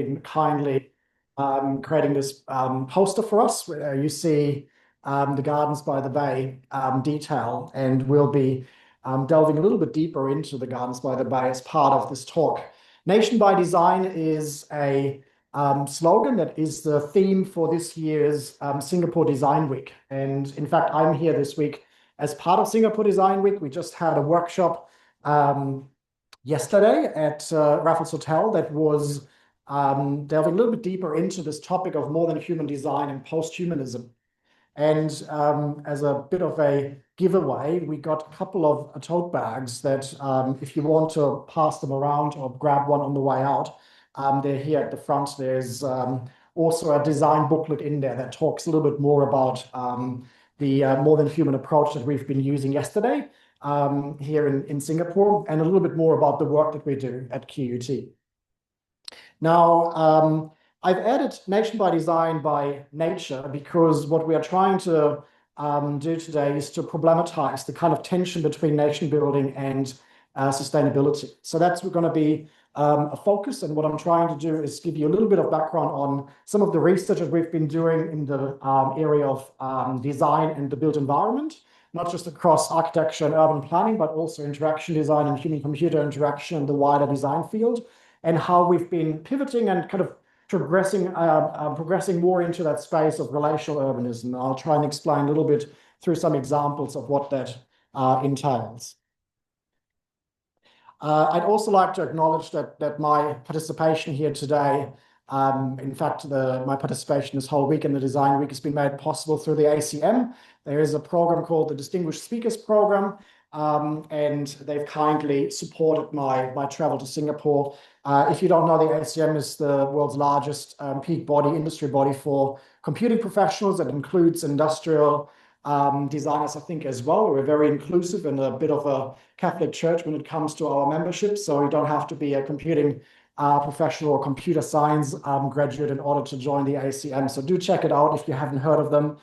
been kindly creating this poster for us. Where you see the Gardens by the Bay detail, and we'll be delving a little bit deeper into the Gardens by the Bay as part of this talk. Nation by Design is a slogan that is the theme for this year's Singapore Design Week. And in fact, I'm here this week as part of Singapore Design Week. We just had a workshop yesterday at Raffles Hotel that was delving a little bit deeper into this topic of more than human design and post-humanism. And as a bit of a giveaway, we got a couple of tote bags that if you want to pass them around or grab one on the way out, they're here at the front. There's also a design booklet in there that talks a little bit more about the more than human approach that we've been using yesterday here in Singapore, and a little bit more about the work that we do at QUT. Now, I've added Nation by Design by nature because what we are trying to do today is to problematize the kind of tension between nation building and sustainability. So that's going to be a focus, and what I'm trying to do is give you a little bit of background on some of the research that we've been doing in the area of design and the built environment, not just across architecture and urban planning, but also interaction design and human-computer interaction in the wider design field, and how we've been pivoting and kind of progressing more into that space of relational urbanism. I'll try and explain a little bit through some examples of what that entails. I'd also like to acknowledge that my participation here today, in fact, my participation this whole week in the Design Week has been made possible through the ACM. There is a program called the Distinguished Speakers Program, and they've kindly supported my travel to Singapore. If you don't know, the ACM is the world's largest peak body, industry body for computing professionals. That includes industrial designers, I think, as well. We're very inclusive and a bit of a Catholic church when it comes to our membership. So you don't have to be a computing professional or computer science graduate in order to join the ACM. So do check it out if you haven't heard of them.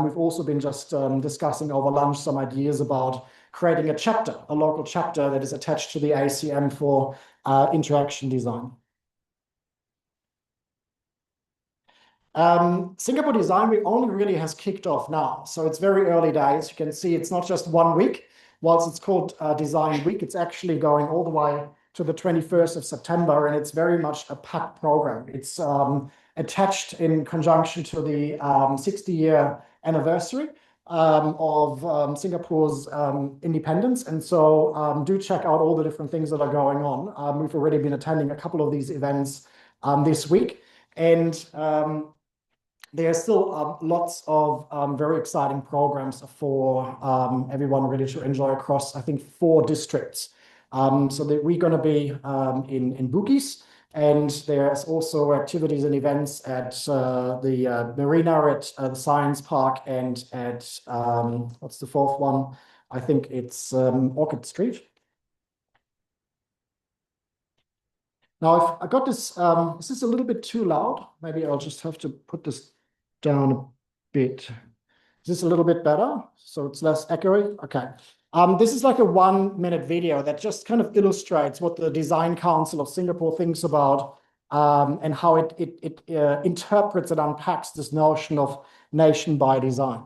We've also been just discussing over lunch some ideas about creating a local chapter that is attached to the ACM for interaction design. Singapore Design Week only really has kicked off now. So it's very early days. You can see it's not just 1 week. Whilst it's called Design Week, it's actually going all the way to the 21st of September, and it's very much a packed program. It's attached in conjunction to the 60-year anniversary of Singapore's independence. And so do check out all the different things that are going on. We've already been attending a couple of these events this week. And there are still lots of very exciting programs for everyone really to enjoy across, I think, 4 districts. So that we're going to be in Bugis, and there's also activities and events at the marina, at the science park, and at what's the 4th one? I think it's Orchid Street. Now, I got this. Is this a little bit too loud? Maybe I'll just have to put this down a bit. Is this a little bit better? So it's less echoey? Okay. This is like a 1-minute video that just kind of illustrates what the Design Council of Singapore thinks about and how it interprets and unpacks this notion of nation by design.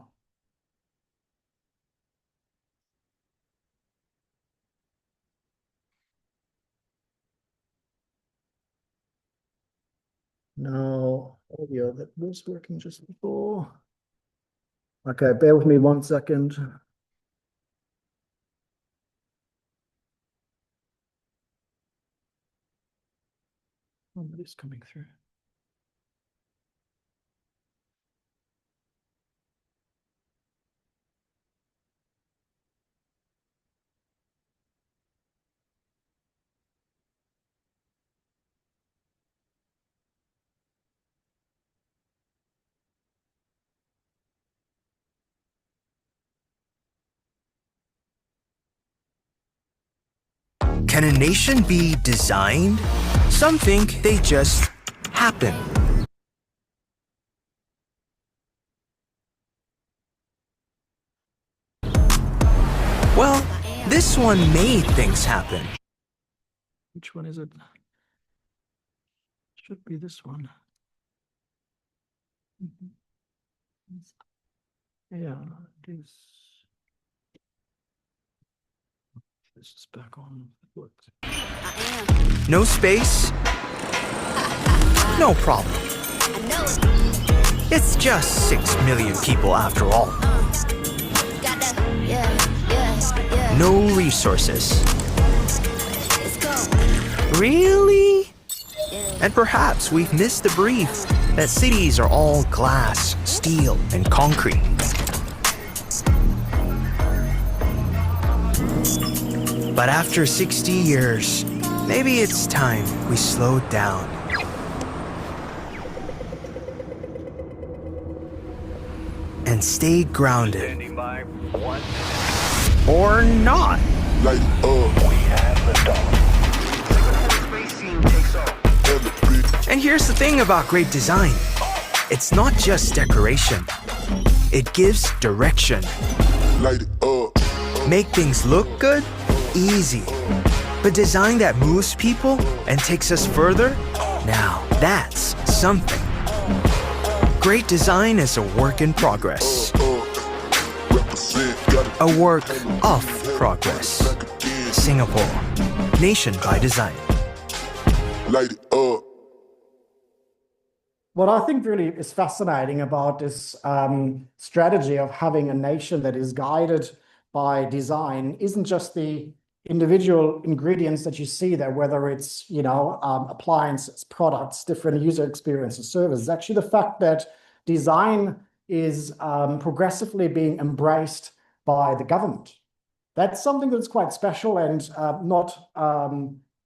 No audio that was working just before. Okay, bear with me 1 second. Somebody's coming through. Can a nation be designed? Some think they just happen. Well, this one made things happen. Which one is it? should be this one. Yeah, this is back on. It works. No space? No problem. It's just 6 million people after all. No resources. Really? And perhaps we've missed the brief that cities are all glass, steel, and concrete. But after 60 years, maybe it's time we slowed down. And stayed grounded. Or not. Light up. We have liftoff. And here's the thing about great design. It's not just decoration. It gives direction. Light it up. Make things look good? Easy. But design that moves people and takes us further? Now, that's something. Great design is a work in progress. A work of progress. Singapore. Nation by design. Light it up. What I think really is fascinating about this strategy of having a nation that is guided by design isn't just the individual ingredients that you see there, whether it's, appliances, products, different user experiences, services. Actually, the fact that design is progressively being embraced by the government. That's something that's quite special and not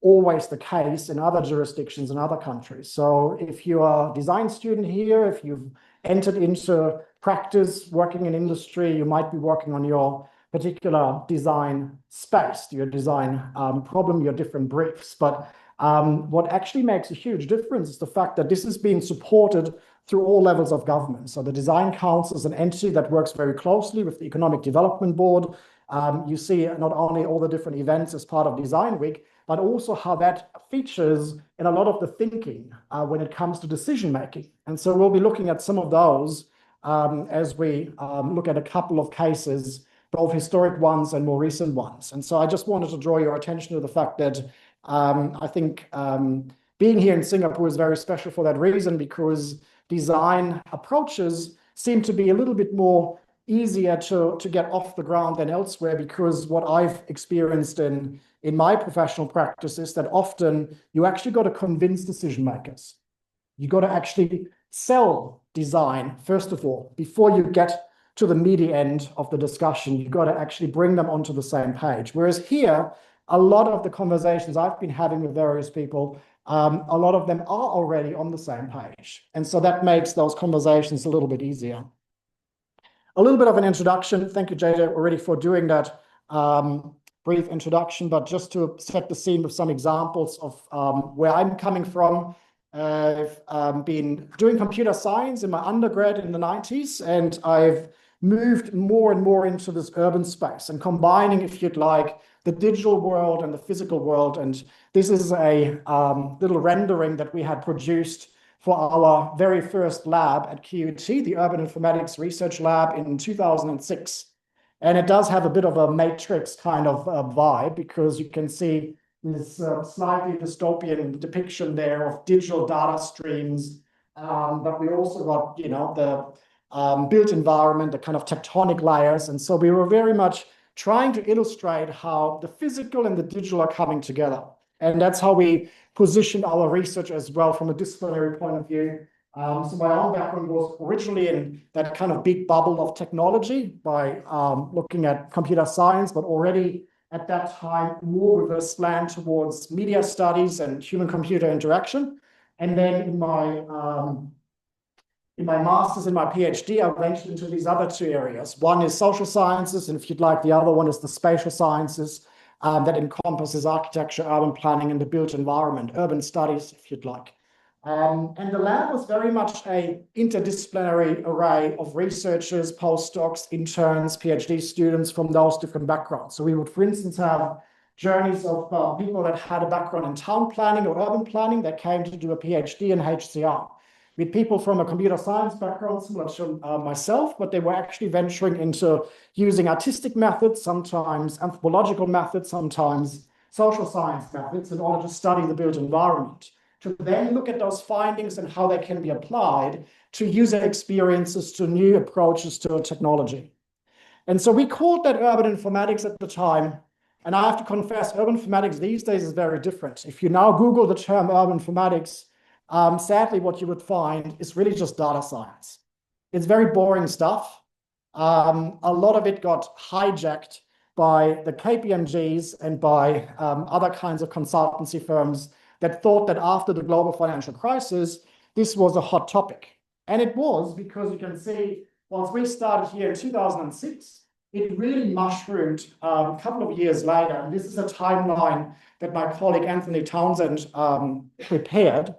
always the case in other jurisdictions in other countries. So if you are a design student here, if you've entered into practice working in industry, you might be working on your particular design space, your design problem, your different briefs. But what actually makes a huge difference is the fact that this is being supported through all levels of government. So the Design Council is an entity that works very closely with the Economic Development Board. You see not only all the different events as part of Design Week, but also how that features in a lot of the thinking when it comes to decision making. And so we'll be looking at some of those as we look at a couple of cases, both historic ones and more recent ones. And so I just wanted to draw your attention to the fact that I think being here in Singapore is very special for that reason, because design approaches seem to be a little bit more easier to get off the ground than elsewhere, because what I've experienced in my professional practice is that often you actually got to convince decision makers. You got to actually sell design, first of all, before you get to the meaty end of the discussion. You got to actually bring them onto the same page. Whereas here, a lot of the conversations I've been having with various people, a lot of them are already on the same page. And so that makes those conversations a little bit easier. A little bit of an introduction. Thank you, JJ, already for doing that brief introduction, but just to set the scene with some examples of where I'm coming from. I've been doing computer science in my undergrad in the 90s, and I've moved more and more into this urban space and combining, if you'd like, the digital world and the physical world. And this is a little rendering that we had produced for our very first lab at QUT, the Urban Informatics Research Lab, in 2006. And it does have a bit of a matrix kind of vibe, because you can see this slightly dystopian depiction there of digital data streams. But we also got, the built environment, the kind of tectonic layers. And so we were very much trying to illustrate how the physical and the digital are coming together. And that's how we positioned our research as well from a disciplinary point of view. So my own background was originally in that kind of big bubble of technology by looking at computer science, but already at that time more with a slant towards media studies and human-computer interaction. And then in my master's and my PhD, I went into these other two areas. One is social sciences, and if you'd like, the other one is the spatial sciences that encompasses architecture, urban planning, and the built environment, urban studies, if you'd like. And the lab was very much an interdisciplinary array of researchers, postdocs, interns, PhD students from those different backgrounds. So we would, for instance, have journeys of people that had a background in town planning or urban planning that came to do a PhD in HCR. With people from a computer science background, similar to myself, but they were actually venturing into using artistic methods, sometimes anthropological methods, sometimes social science methods in order to study the built environment, to then look at those findings and how they can be applied to user experiences, to new approaches to technology. And so we called that urban informatics at the time. And I have to confess, urban informatics these days is very different. If you now Google the term urban informatics, sadly, what you would find is really just data science. It's very boring stuff. A lot of it got hijacked by the KPMGs and by other kinds of consultancy firms that thought that after the global financial crisis, this was a hot topic. And it was, because you can see, once we started here in 2006, it really mushroomed a couple of years later. And this is a timeline that my colleague Anthony Townsend prepared.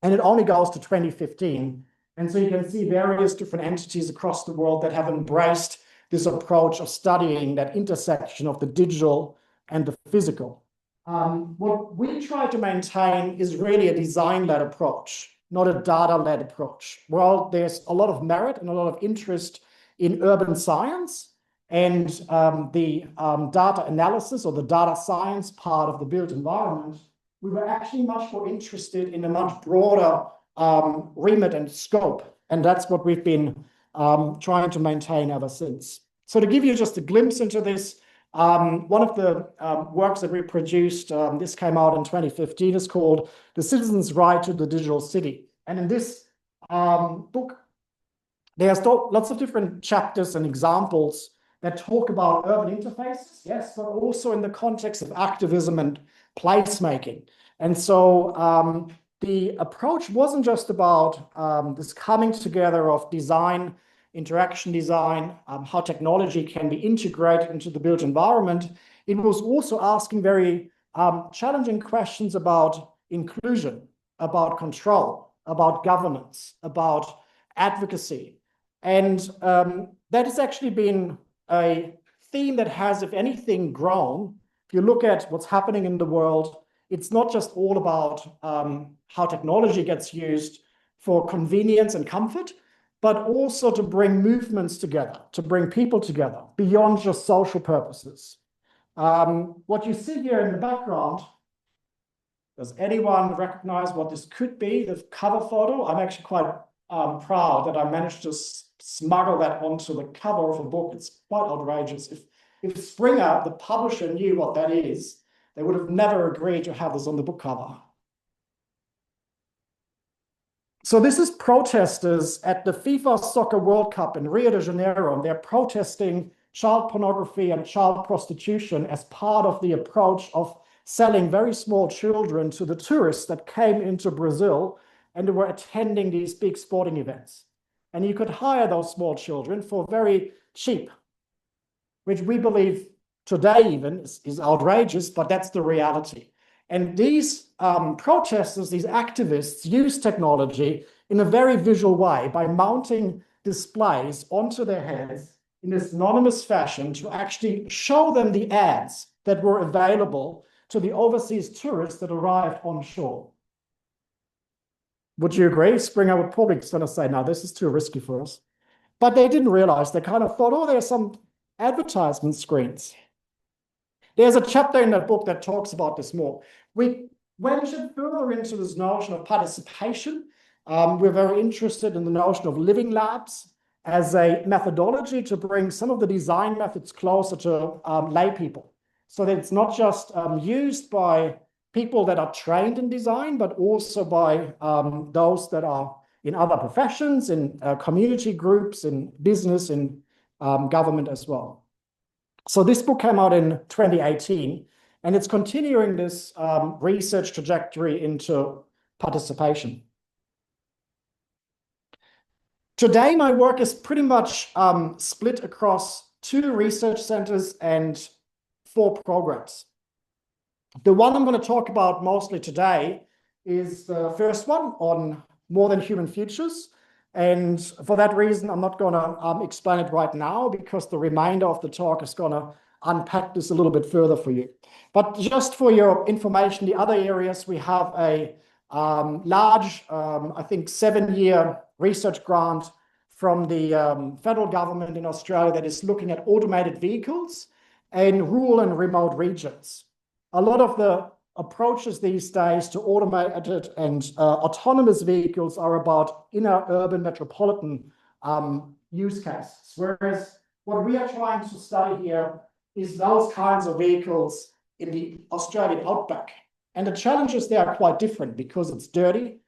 And it only goes to 2015. And so you can see various different entities across the world that have embraced this approach of studying that intersection of the digital and the physical. What we try to maintain is really a design-led approach, not a data-led approach. Well, there's a lot of merit and a lot of interest in urban science and the data analysis or the data science part of the built environment. We were actually much more interested in a much broader remit and scope. And that's what we've been trying to maintain ever since. So to give you just a glimpse into this, one of the works that we produced, this came out in 2015, is called The Citizen's Right to the Digital City. And in this book, there's lots of different chapters and examples that talk about urban interfaces, yes, but also in the context of activism and placemaking. And so the approach wasn't just about this coming together of design, interaction design, how technology can be integrated into the built environment. It was also asking very challenging questions about inclusion, about control, about governance, about advocacy. And that has actually been a theme that has, if anything, grown. If you look at what's happening in the world, it's not just all about how technology gets used for convenience and comfort, but also to bring movements together, to bring people together beyond just social purposes. What you see here in the background, does anyone recognize what this could be, the cover photo? I'm actually quite proud that I managed to smuggle that onto the cover of a book. It's quite outrageous. If Springer, the publisher, knew what that is, they would have never agreed to have this on the book cover. So this is protesters at the FIFA Soccer World Cup in Rio de Janeiro, and they're protesting child pornography and child prostitution as part of the approach of selling very small children to the tourists that came into Brazil and were attending these big sporting events. And you could hire those small children for very cheap, which we believe today even is outrageous, but that's the reality. And these protesters, these activists, use technology in a very visual way by mounting displays onto their heads in this anonymous fashion to actually show them the ads that were available to the overseas tourists that arrived on shore. Would you agree? Springer would probably going to say, no, this is too risky for us. But they didn't realize. They kind of thought, oh, there's some advertisement screens. There's a chapter in that book that talks about this more. We ventured further into this notion of participation. We're very interested in the notion of living labs as a methodology to bring some of the design methods closer to lay people. So that it's not just used by people that are trained in design, but also by those that are in other professions, in community groups, in business, in government as well. So this book came out in 2018, and it's continuing this research trajectory into participation. Today, my work is pretty much split across 2 research centers and 4 programs. The one I'm going to talk about mostly today is the first one on more than human futures. And for that reason, I'm not going to explain it right now, because the remainder of the talk is going to unpack this a little bit further for you. But just for your information, the other areas, we have a large, I think, 7-year research grant from the federal government in Australia that is looking at automated vehicles in rural and remote regions. A lot of the approaches these days to automated and autonomous vehicles are about inner urban metropolitan use cases, whereas what we are trying to study here is those kinds of vehicles in the Australian outback. And the challenges there are quite different because it's dirty.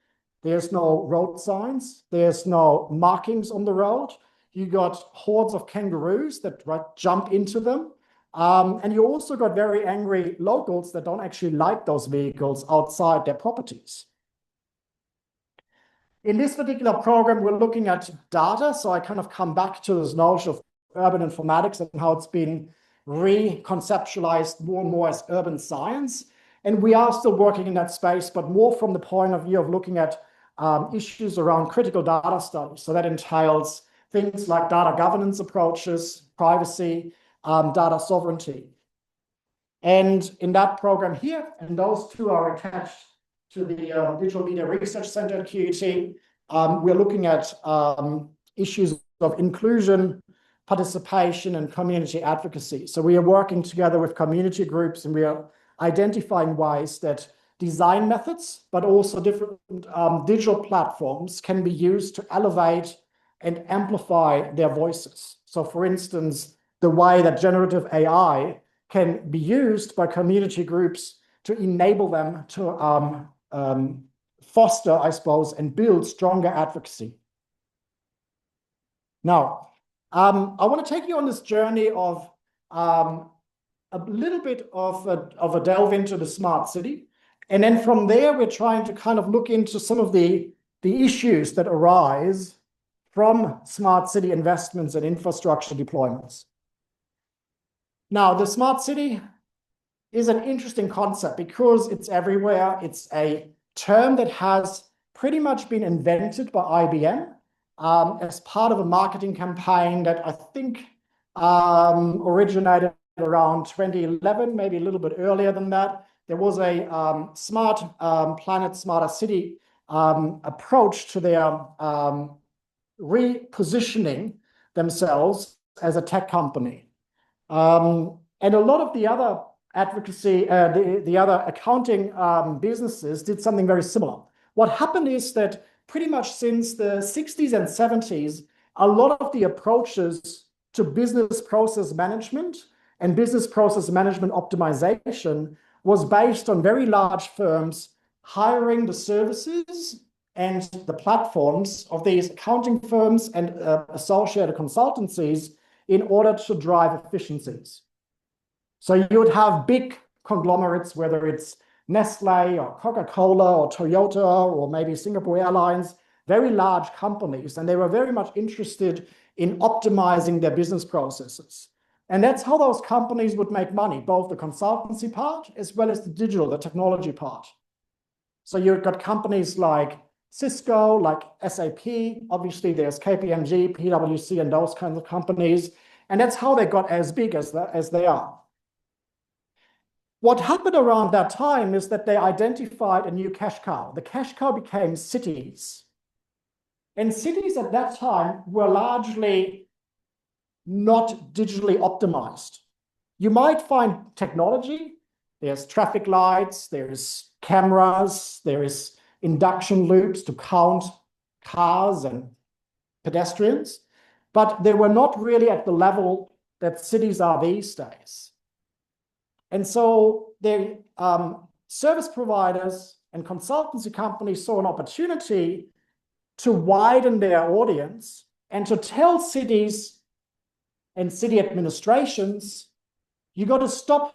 There's no road signs. There's no markings on the road. You got hordes of kangaroos that jump into them. And you also got very angry locals that don't actually like those vehicles outside their properties. In this particular program, we're looking at data. So I kind of come back to this notion of urban informatics and how it's been reconceptualized more and more as urban science. And we are still working in that space, but more from the point of view of looking at issues around critical data studies. So that entails things like data governance approaches, privacy, data sovereignty. And in that program here, and those two are attached to the Digital Media Research Center at QUT, we're looking at issues of inclusion, participation, and community advocacy. So we are working together with community groups, and we are identifying ways that design methods, but also different digital platforms can be used to elevate and amplify their voices. So for instance, the way that generative AI can be used by community groups to enable them to foster, I suppose, and build stronger advocacy. Now, I want to take you on this journey of a little bit of a delve into the smart city. And then from there, we're trying to kind of look into some of the issues that arise from smart city investments and infrastructure deployments. Now, the smart city is an interesting concept because it's everywhere. It's a term that has pretty much been invented by IBM as part of a marketing campaign that I think originated around 2011, maybe a little bit earlier than that. There was a smart planet, smarter city approach to their repositioning themselves as a tech company. And a lot of the other advocacy, the other accounting businesses did something very similar. What happened is that pretty much since the 60s and 70s, a lot of the approaches to business process management and business process management optimization was based on very large firms hiring the services and the platforms of these accounting firms and associated consultancies in order to drive efficiencies. So you would have big conglomerates, whether it's Nestle or Coca-Cola or Toyota or maybe Singapore Airlines, very large companies, and they were very much interested in optimizing their business processes. And that's how those companies would make money, both the consultancy part as well as the digital, the technology part. So you've got companies like Cisco, like SAP, obviously there's KPMG, PwC, and those kinds of companies. And that's how they got as big as they are. What happened around that time is that they identified a new cash cow. The cash cow became cities. And cities at that time were largely not digitally optimized. You might find technology. There's traffic lights, there's cameras, there is induction loops to count cars and pedestrians, but they were not really at the level that cities are these days. And so the service providers and consultancy companies saw an opportunity to widen their audience and to tell cities and city administrations, you got to stop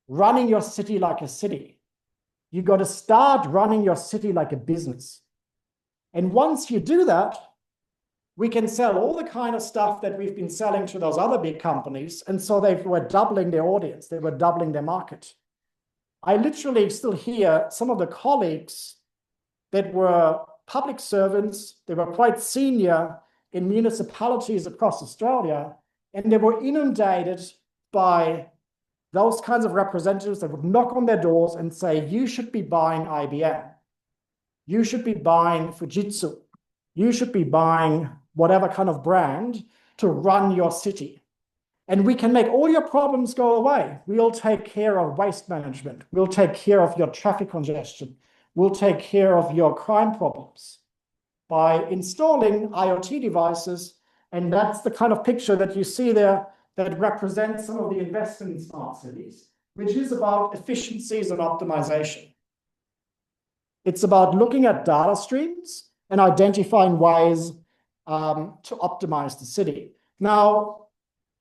running your city like a city. You got to start running your city like a business. And once you do that, we can sell all the kind of stuff that we've been selling to those other big companies. And so they were doubling their audience. They were doubling their market. I literally still hear some of the colleagues that were public servants. They were quite senior in municipalities across Australia, and they were inundated by those kinds of representatives that would knock on their doors and say, you should be buying IBM. You should be buying Fujitsu. You should be buying whatever kind of brand to run your city. And we can make all your problems go away. We'll take care of waste management. We'll take care of your traffic congestion. We'll take care of your crime problems by installing IoT devices. And that's the kind of picture that you see there that represents some of the investment in smart cities, which is about efficiencies and optimization. It's about looking at data streams and identifying ways to optimize the city. Now,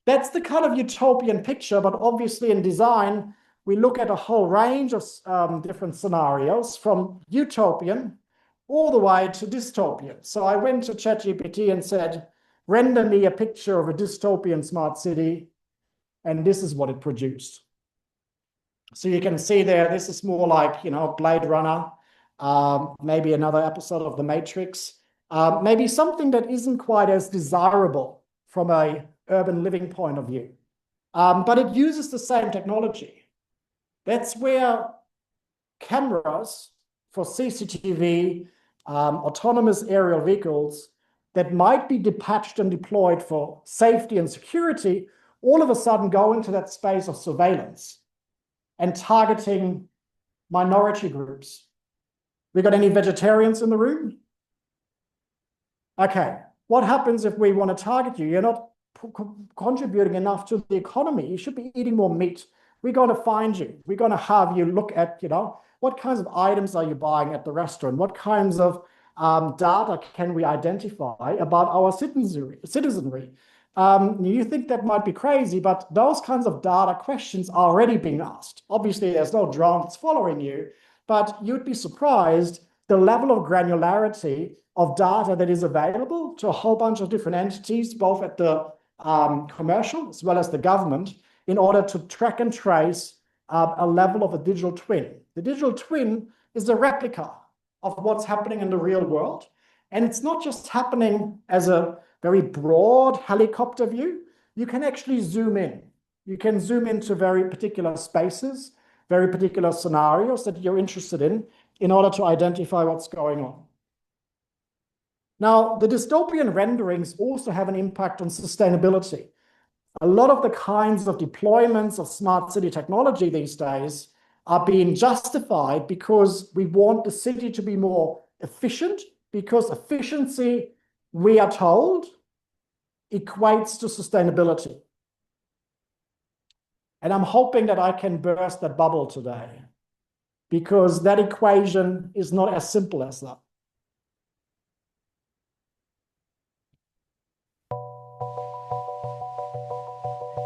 that's the kind of utopian picture, but obviously in design, we look at a whole range of different scenarios from utopian all the way to dystopian. So I went to ChatGPT and said, render me a picture of a dystopian smart city, and this is what it produced. So you can see there, this is more like, Blade Runner, maybe another episode of The Matrix, maybe something that isn't quite as desirable from a urban living point of view. But it uses the same technology. That's where cameras for CCTV, autonomous aerial vehicles that might be dispatched and deployed for safety and security, all of a sudden go into that space of surveillance and targeting minority groups. We got any vegetarians in the room? Okay, what happens if we want to target you? You're not contributing enough to the economy. You should be eating more meat. We're going to find you. We're going to have you look at, what kinds of items are you buying at the restaurant? What kinds of data can we identify about our citizenry? You think that might be crazy, but those kinds of data questions are already being asked. Obviously, there's no drone that's following you, but you'd be surprised the level of granularity of data that is available to a whole bunch of different entities, both at the commercial as well as the government, in order to track and trace a level of a digital twin. The digital twin is a replica of what's happening in the real world. And it's not just happening as a very broad helicopter view. You can actually zoom in. You can zoom into very particular spaces, very particular scenarios that you're interested in order to identify what's going on. Now, the dystopian renderings also have an impact on sustainability. A lot of the kinds of deployments of smart city technology these days are being justified because we want the city to be more efficient, because efficiency, we are told, equates to sustainability. And I'm hoping that I can burst that bubble today, because that equation is not as simple as that.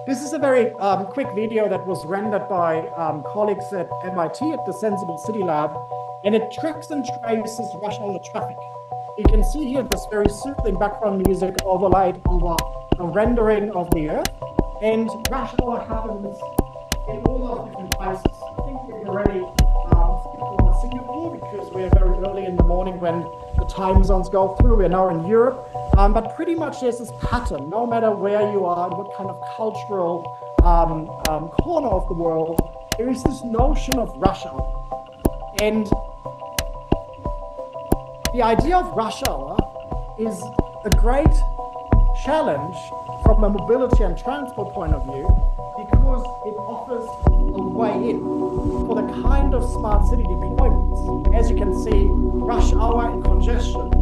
This is a very quick video that was rendered by colleagues at MIT at the Sensible City Lab, and it tracks and traces rush hour traffic. You can see here this very soothing background music overlaid over a rendering of the Earth, and rush hour happens in all those different places. I think we've already skipped over Singapore because we're very early in the morning when the time zones go through. We're now in Europe. But pretty much there's this pattern, no matter where you are and what kind of cultural corner of the world, there is this notion of rush hour. And the idea of rush hour is a great challenge from a mobility and transport point of view, because it offers a way in for the kind of smart city deployments. As you can see, rush hour and congestion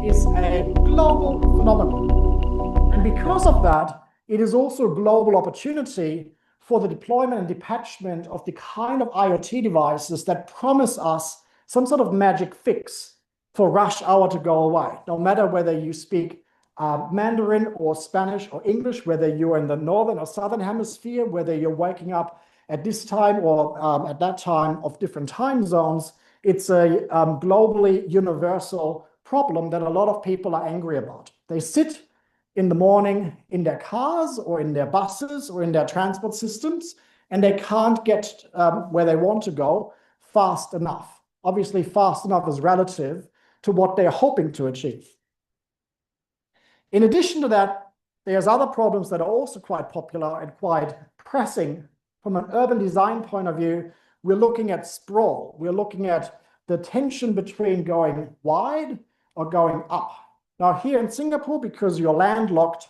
is a global phenomenon. And because of that, it is also a global opportunity for the deployment and detachment of the kind of IoT devices that promise us some sort of magic fix for rush hour to go away. No matter whether you speak Mandarin or Spanish or English, whether you're in the northern or southern hemisphere, whether you're waking up at this time or at that time of different time zones, it's a globally universal problem that a lot of people are angry about. They sit in the morning in their cars or in their buses or in their transport systems, and they can't get where they want to go fast enough. Obviously, fast enough is relative to what they're hoping to achieve. In addition to that, there's other problems that are also quite popular and quite pressing from an urban design point of view, we're looking at sprawl. We're looking at the tension between going wide or going up. Now, here in Singapore, because you're landlocked,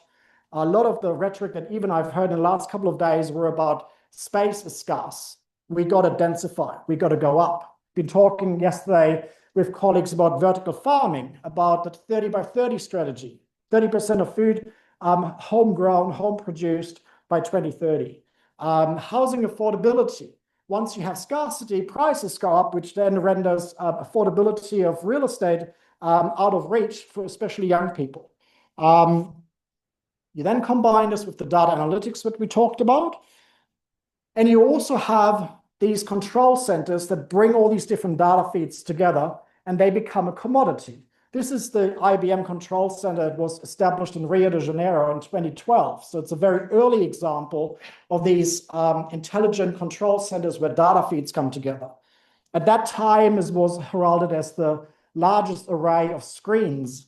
a lot of the rhetoric that even I've heard in the last couple of days were about space is scarce. We got to densify. We got to go up. Been talking yesterday with colleagues about vertical farming, about the 30 by 30 strategy, 30% of food homegrown, home produced by 2030. Housing affordability. Once you have scarcity, prices go up, which then renders affordability of real estate out of reach for especially young people. You then combine this with the data analytics that we talked about, and you also have these control centers that bring all these different data feeds together, and they become a commodity. This is the IBM control center that was established in Rio de Janeiro in 2012. So it's a very early example of these intelligent control centers where data feeds come together. At that time, it was heralded as the largest array of screens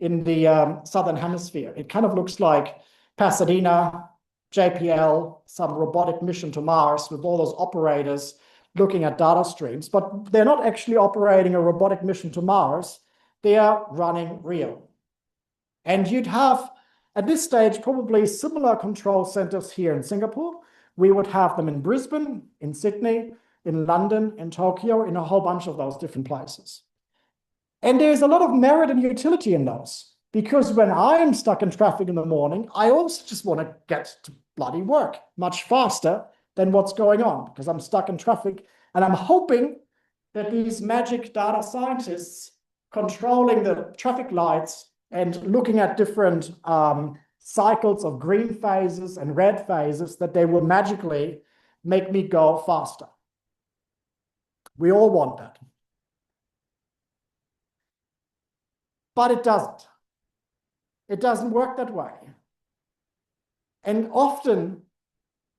in the Southern Hemisphere. It kind of looks like Pasadena, JPL, some robotic mission to Mars with all those operators looking at data streams, but they're not actually operating a robotic mission to Mars. They are running Rio. And you'd have, at this stage, probably similar control centers here in Singapore. We would have them in Brisbane, in Sydney, in London, in Tokyo, in a whole bunch of those different places. And there's a lot of merit and utility in those, because when I'm stuck in traffic in the morning, I also just want to get to bloody work much faster than what's going on, because I'm stuck in traffic. And I'm hoping that these magic data scientists controlling the traffic lights and looking at different cycles of green phases and red phases, that they will magically make me go faster. We all want that. But it doesn't. It doesn't work that way. And often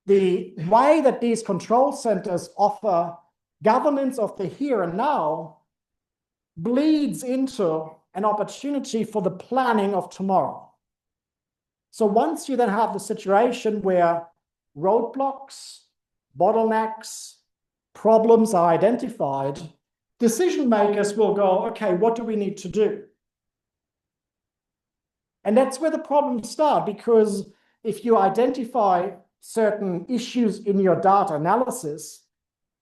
the way that these control centers offer governance of the here and now bleeds into an opportunity for the planning of tomorrow. So once you then have the situation where roadblocks, bottlenecks, problems are identified, decision makers will go, okay, what do we need to do? And that's where the problems start, because if you identify certain issues in your data analysis,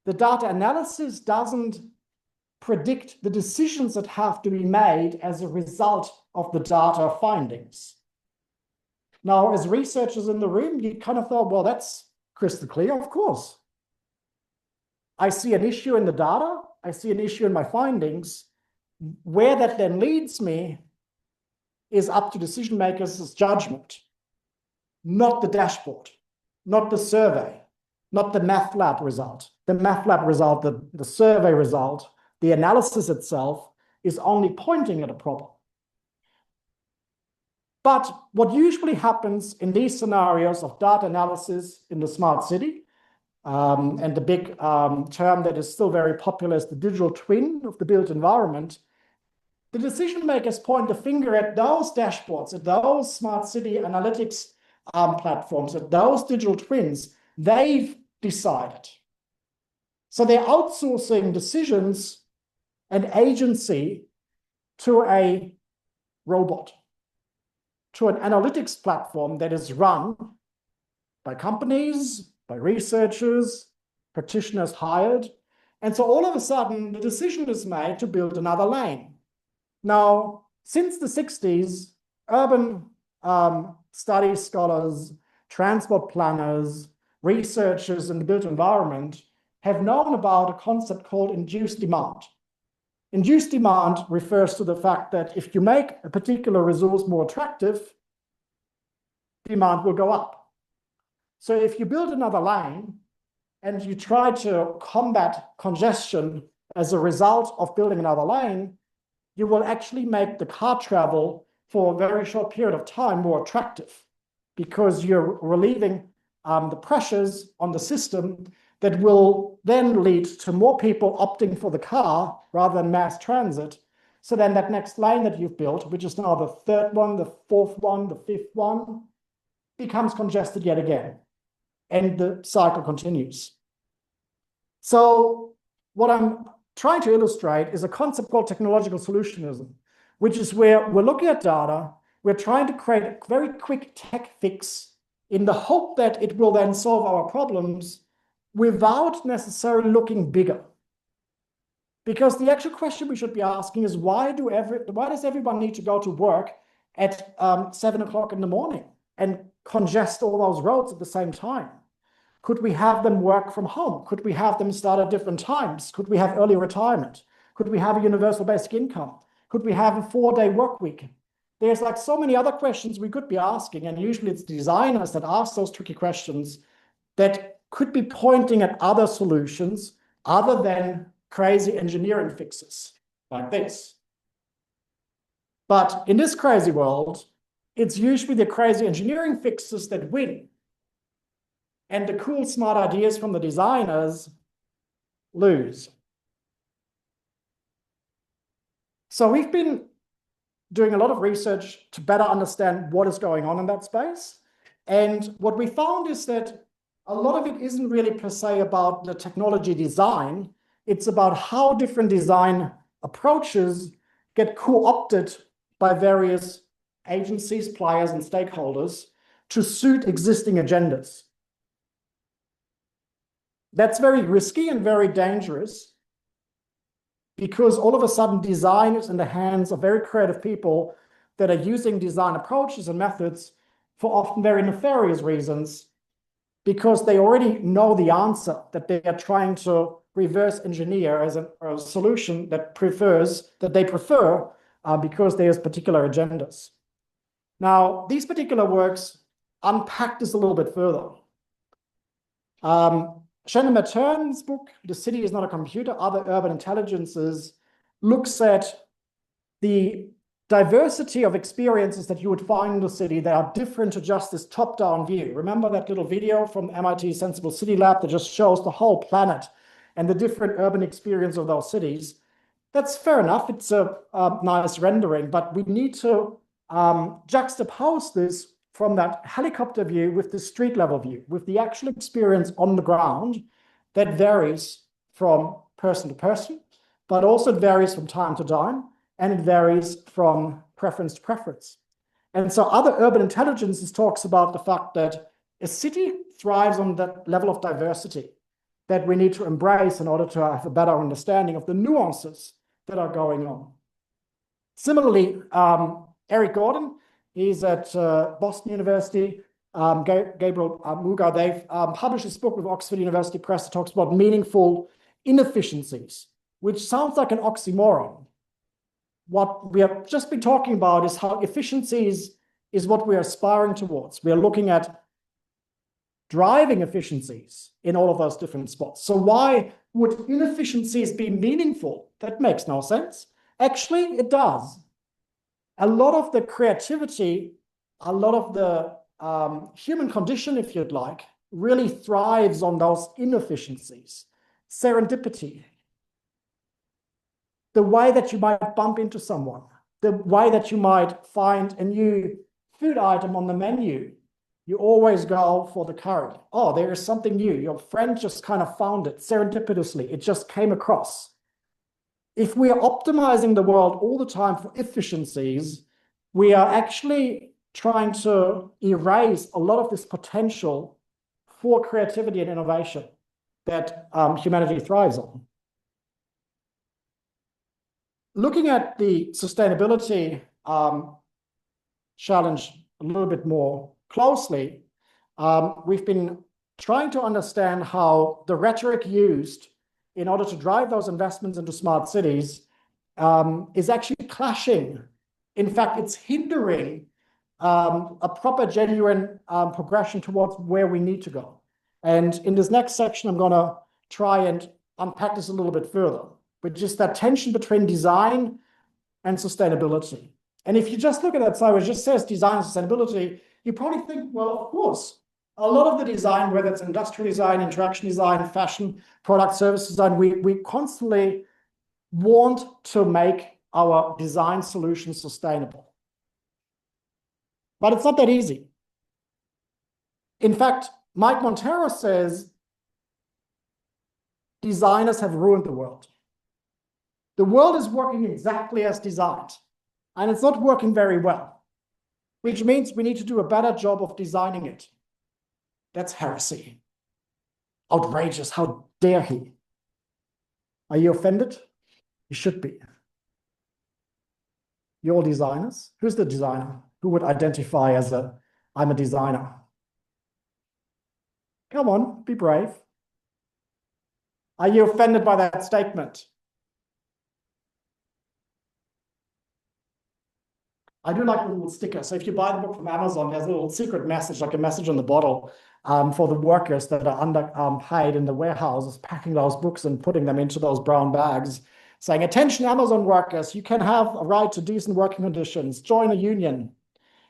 the data analysis doesn't predict the decisions that have to be made as a result of the data findings. Now, as researchers in the room, you kind of thought, well, that's crystal clear, of course. I see an issue in the data, I see an issue in my findings. Where that then leads me is up to decision makers' judgment, not the dashboard, not the survey, not the math lab result. The math lab result, the survey result, the analysis itself is only pointing at a problem. But what usually happens in these scenarios of data analysis in the smart city, and the big term that is still very popular is the digital twin of the built environment, the decision makers point the finger at those dashboards, at those smart city analytics platforms, at those digital twins. They've decided. So they're outsourcing decisions and agency to a robot, to an analytics platform that is run by companies, by researchers, practitioners hired. And so all of a sudden, the decision is made to build another lane. Now, since the 60s, urban studies scholars, transport planners, researchers in the built environment have known about a concept called induced demand. Induced demand refers to the fact that if you make a particular resource more attractive, demand will go up. So if you build another lane and you try to combat congestion as a result of building another lane, you will actually make the car travel for a very short period of time more attractive, because you're relieving the pressures on the system that will then lead to more people opting for the car rather than mass transit. So then that next lane that you've built, which is now the third one, the fourth one, the fifth one, becomes congested yet again. and the cycle continues. So what I'm trying to illustrate is a concept called technological solutionism, which is where we're looking at data, we're trying to create a very quick tech fix in the hope that it will then solve our problems without necessarily looking bigger. Because the actual question we should be asking is why does everyone need to go to work at 7 o'clock in the morning and congest all those roads at the same time? Could we have them work from home? Could we have them start at different times? Could we have early retirement? Could we have a universal basic income? Could we have a 4-day work week? There's like so many other questions we could be asking, and usually it's designers that ask those tricky questions that could be pointing at other solutions other than crazy engineering fixes like this. But in this crazy world, it's usually the crazy engineering fixes that win. And the cool, smart ideas from the designers lose. So we've been doing a lot of research to better understand what is going on in that space. And what we found is that a lot of it isn't really per se about the technology design. It's about how different design approaches get co-opted by various agencies, players, and stakeholders to suit existing agendas. That's very risky and very dangerous because all of a sudden design is in the hands of very creative people that are using design approaches and methods for often very nefarious reasons because they already know the answer that they are trying to reverse engineer as a solution that they prefer because there's particular agendas. Now, these particular works unpack this a little bit further. Shannon Matern's book, The City is Not a Computer, Other Urban Intelligences, looks at the diversity of experiences that you would find in the city that are different to just this top-down view. Remember that little video from MIT Sensible City Lab that just shows the whole planet and the different urban experience of those cities? That's fair enough. It's a nice rendering, but we need to juxtapose this from that helicopter view with the street level view, with the actual experience on the ground that varies from person to person, but also it varies from time to time, and it varies from preference to preference. And so other urban intelligences talks about the fact that a city thrives on that level of diversity that we need to embrace in order to have a better understanding of the nuances that are going on. Similarly, Eric Gordon, he's at Boston University, Gabriel Muga, they've published this book with Oxford University Press that talks about meaningful inefficiencies, which sounds like an oxymoron. What we have just been talking about is how efficiencies is what we're aspiring towards. We are looking at driving efficiencies in all of those different spots. So why would inefficiencies be meaningful? That makes no sense. Actually, it does. A lot of the creativity, a lot of the human condition, if you'd like, really thrives on those inefficiencies. Serendipity, the way that you might bump into someone, the way that you might find a new food item on the menu. You always go for the curry. Oh, there is something new. Your friend just kind of found it serendipitously. It just came across. If we are optimizing the world all the time for efficiencies, we are actually trying to erase a lot of this potential for creativity and innovation that humanity thrives on. Looking at the sustainability challenge a little bit more closely, we've been trying to understand how the rhetoric used in order to drive those investments into smart cities is actually clashing. In fact, it's hindering a proper, genuine progression towards where we need to go. And in this next section, I'm going to try and unpack this a little bit further, which is that tension between design and sustainability. And if you just look at that slide, it just says design and sustainability, you probably think, well, of course, a lot of the design, whether it's industrial design, interaction design, fashion, product, service design, we constantly want to make our design solutions sustainable. But it's not that easy. In fact, Mike Montero says designers have ruined the world. The world is working exactly as designed, and it's not working very well, which means we need to do a better job of designing it. That's heresy. Outrageous. How dare he? Are you offended? You should be. You're all designers. Who's the designer? Who would identify as I'm a designer? Come on, be brave. Are you offended by that statement? I do like the little sticker. So if you buy the book from Amazon, there's a little secret message, like a message on the bottle, for the workers that are underpaid in the warehouses, packing those books and putting them into those brown bags, saying, attention, Amazon workers, you can have a right to decent working conditions, join a union.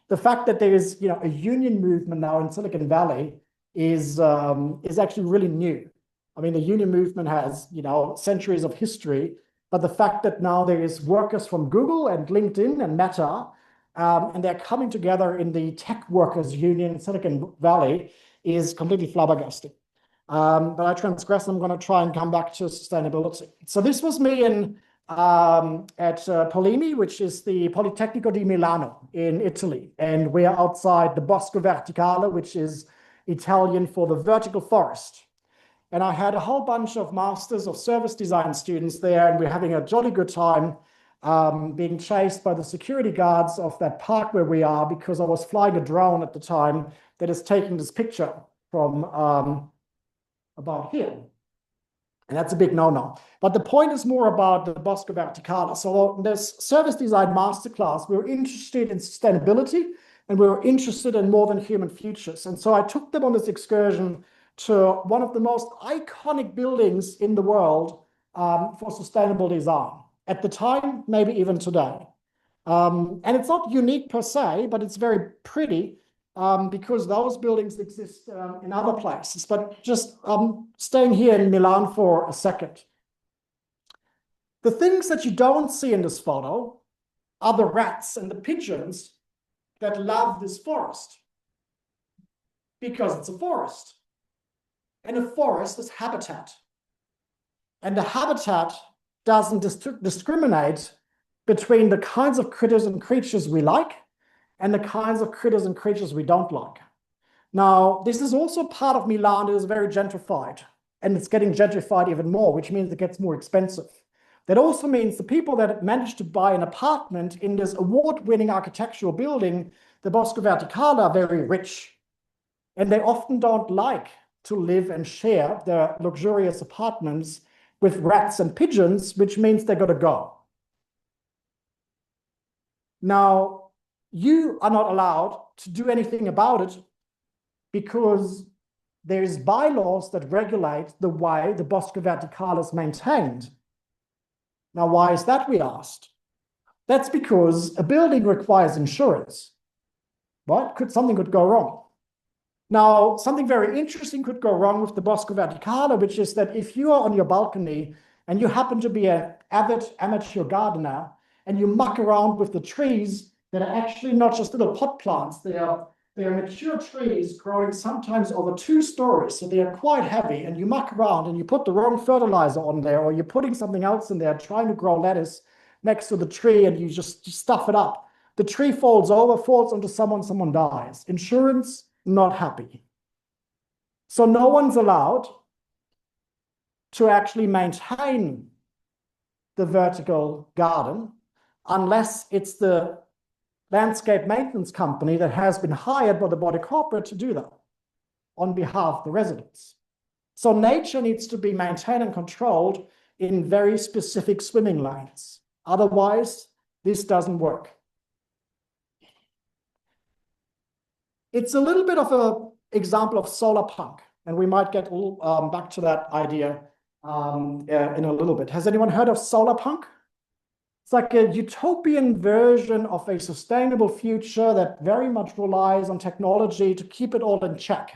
The fact that there is, a union movement now in Silicon Valley is actually really new. I mean, the union movement has, centuries of history, but the fact that now there is workers from Google and LinkedIn and Meta, and they're coming together in the tech workers union in Silicon Valley is completely flabbergasting. But I transgress, I'm going to try and come back to sustainability. So this was me at Polimi, which is the Politecnico di Milano in Italy. And we are outside the Bosco Verticale, which is Italian for the vertical forest. And I had a whole bunch of Masters of Service Design students there, and we're having a jolly good time being chased by the security guards of that park where we are, because I was flying a drone at the time that is taking this picture from about here. And that's a big no-no. But the point is more about the Bosco Verticale. So in this service design masterclass, we were interested in sustainability, and we were interested in more than human futures. And so I took them on this excursion to one of the most iconic buildings in the world for sustainable design. At the time, maybe even today. And it's not unique per se, but it's very pretty because those buildings exist in other places. But just staying here in Milan for a second. The things that you don't see in this photo are the rats and the pigeons that love this forest, because it's a forest. And a forest is habitat. And the habitat doesn't discriminate between the kinds of critters and creatures we like and the kinds of critters and creatures we don't like. Now, this is also part of Milan that is very gentrified, and it's getting gentrified even more, which means it gets more expensive. That also means the people that manage to buy an apartment in this award-winning architectural building, the Bosco Verticale, are very rich. And they often don't like to live and share their luxurious apartments with rats and pigeons, which means they're going to go. Now, you are not allowed to do anything about it because there's bylaws that regulate the way the Bosco Verticale is maintained. Now, why is that, we asked? That's because a building requires insurance. Right? Something could go wrong. Now, something very interesting could go wrong with the Bosco Verticale, which is that if you are on your balcony and you happen to be an avid amateur gardener and you muck around with the trees that are actually not just little pot plants, they are mature trees growing sometimes over 2 stories, so they are quite heavy, and you muck around and you put the wrong fertilizer on there, or you're putting something else in there trying to grow lettuce next to the tree, and you just stuff it up. The tree falls over, falls onto someone dies. Insurance, not happy. So no one's allowed to actually maintain the vertical garden unless it's the landscape maintenance company that has been hired by the body corporate to do that on behalf of the residents. So nature needs to be maintained and controlled in very specific swimming lanes. Otherwise, this doesn't work. It's a little bit of an example of solar punk, and we might get back to that idea in a little bit. Has anyone heard of solar punk? It's like a utopian version of a sustainable future that very much relies on technology to keep it all in check.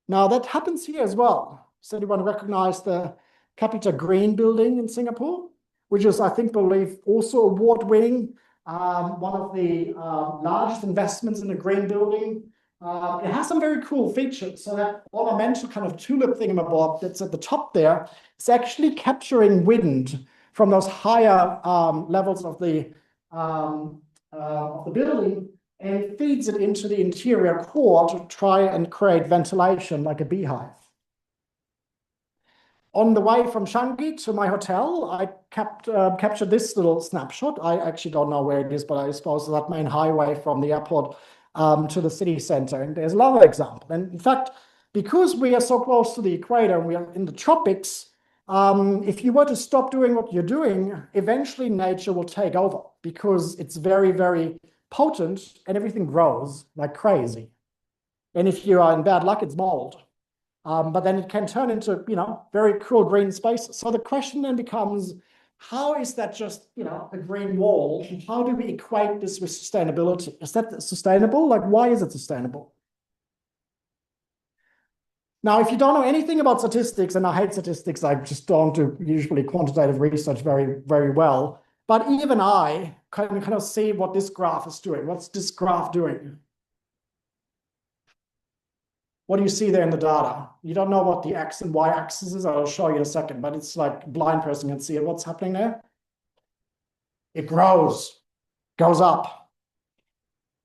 Now, that happens here as well. Does anyone recognize the Capita Green building in Singapore, which is, I believe, also award-winning, one of the largest investments in a green building It has some very cool features. So that ornamental kind of tulip thingamabob that's at the top there, it's actually capturing wind from those higher levels of the building and feeds it into the interior core to try and create ventilation like a beehive. On the way from Changi to my hotel, I captured this little snapshot. I actually don't know where it is, but I suppose that main highway from the airport to the city center. And there's another example. And in fact, because we are so close to the equator and we are in the tropics, if you were to stop doing what you're doing, eventually nature will take over because it's very, very potent and everything grows like crazy. And if you are in bad luck, it's mold. But then it can turn into, very cool green spaces. So the question then becomes, how is that just, a green wall? How do we equate this with sustainability? Is that sustainable? Like, why is it sustainable? Now, if you don't know anything about statistics, and I hate statistics, I just don't do usually quantitative research very, very well. But even I can kind of see what this graph is doing. What's this graph doing? What do you see there in the data? You don't know what the X and Y axis is. I'll show you in a second, but it's like a blind person can see it. What's happening there? It grows, goes up.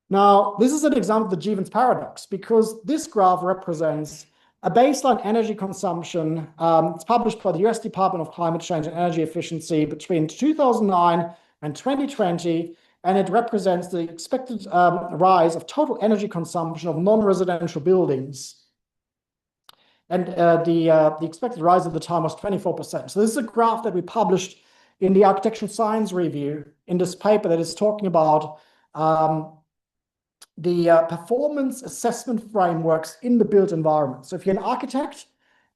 Now, this is an example of the Jevons paradox because this graph represents a baseline energy consumption. It's published by the US Department of Climate Change and Energy Efficiency between 2009 and 2020. And it represents the expected rise of total energy consumption of non-residential buildings. And the expected rise at the time was 24%. So this is a graph that we published in the Architectural Science Review in this paper that is talking about the performance assessment frameworks in the built environment. So if you're an architect,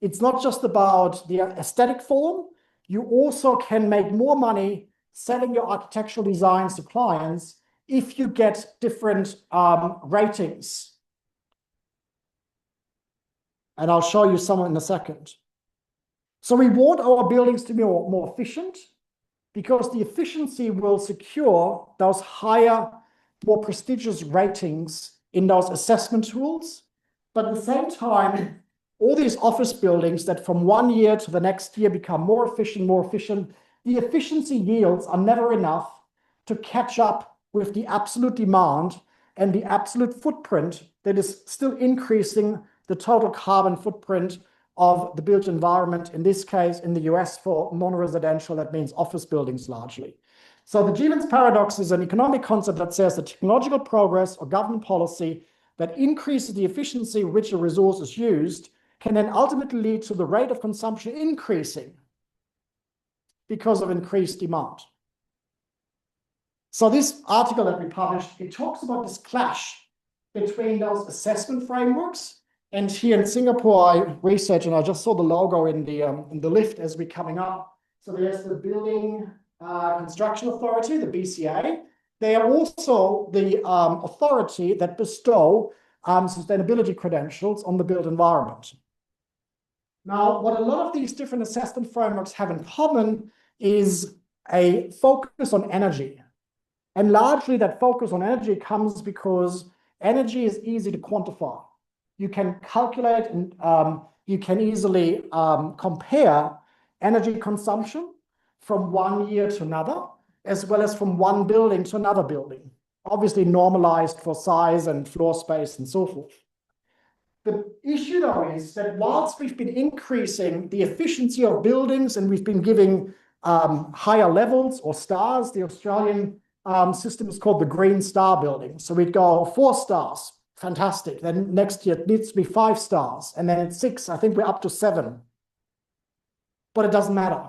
it's not just about the aesthetic form. You also can make more money selling your architectural designs to clients if you get different ratings. And I'll show you some in a second. So we want our buildings to be more efficient because the efficiency will secure those higher, more prestigious ratings in those assessment tools. But at the same time, all these office buildings that from one year to the next year become more efficient, the efficiency yields are never enough to catch up with the absolute demand and the absolute footprint that is still increasing the total carbon footprint of the built environment, in this case, in the US for non-residential, that means office buildings largely. So the Jevons paradox is an economic concept that says that technological progress or government policy that increases the efficiency with which a resource is used can then ultimately lead to the rate of consumption increasing because of increased demand. So this article that we published, it talks about this clash between those assessment frameworks. And here in Singapore, I researched, and I just saw the logo in the lift as we're coming up. So there's the Building Construction Authority, the BCA. They are also the authority that bestow sustainability credentials on the built environment. Now, what a lot of these different assessment frameworks have in common is a focus on energy. And largely that focus on energy comes because energy is easy to quantify. You can calculate and you can easily compare energy consumption from one year to another, as well as from one building to another building, obviously normalized for size and floor space and so forth. The issue, though, is that whilst we've been increasing the efficiency of buildings and we've been giving higher levels or stars, the Australian system is called the Green Star building. So we'd go 4 stars, fantastic. Then next year it needs to be 5 stars. And then it's 6, I think we're up to 7. But it doesn't matter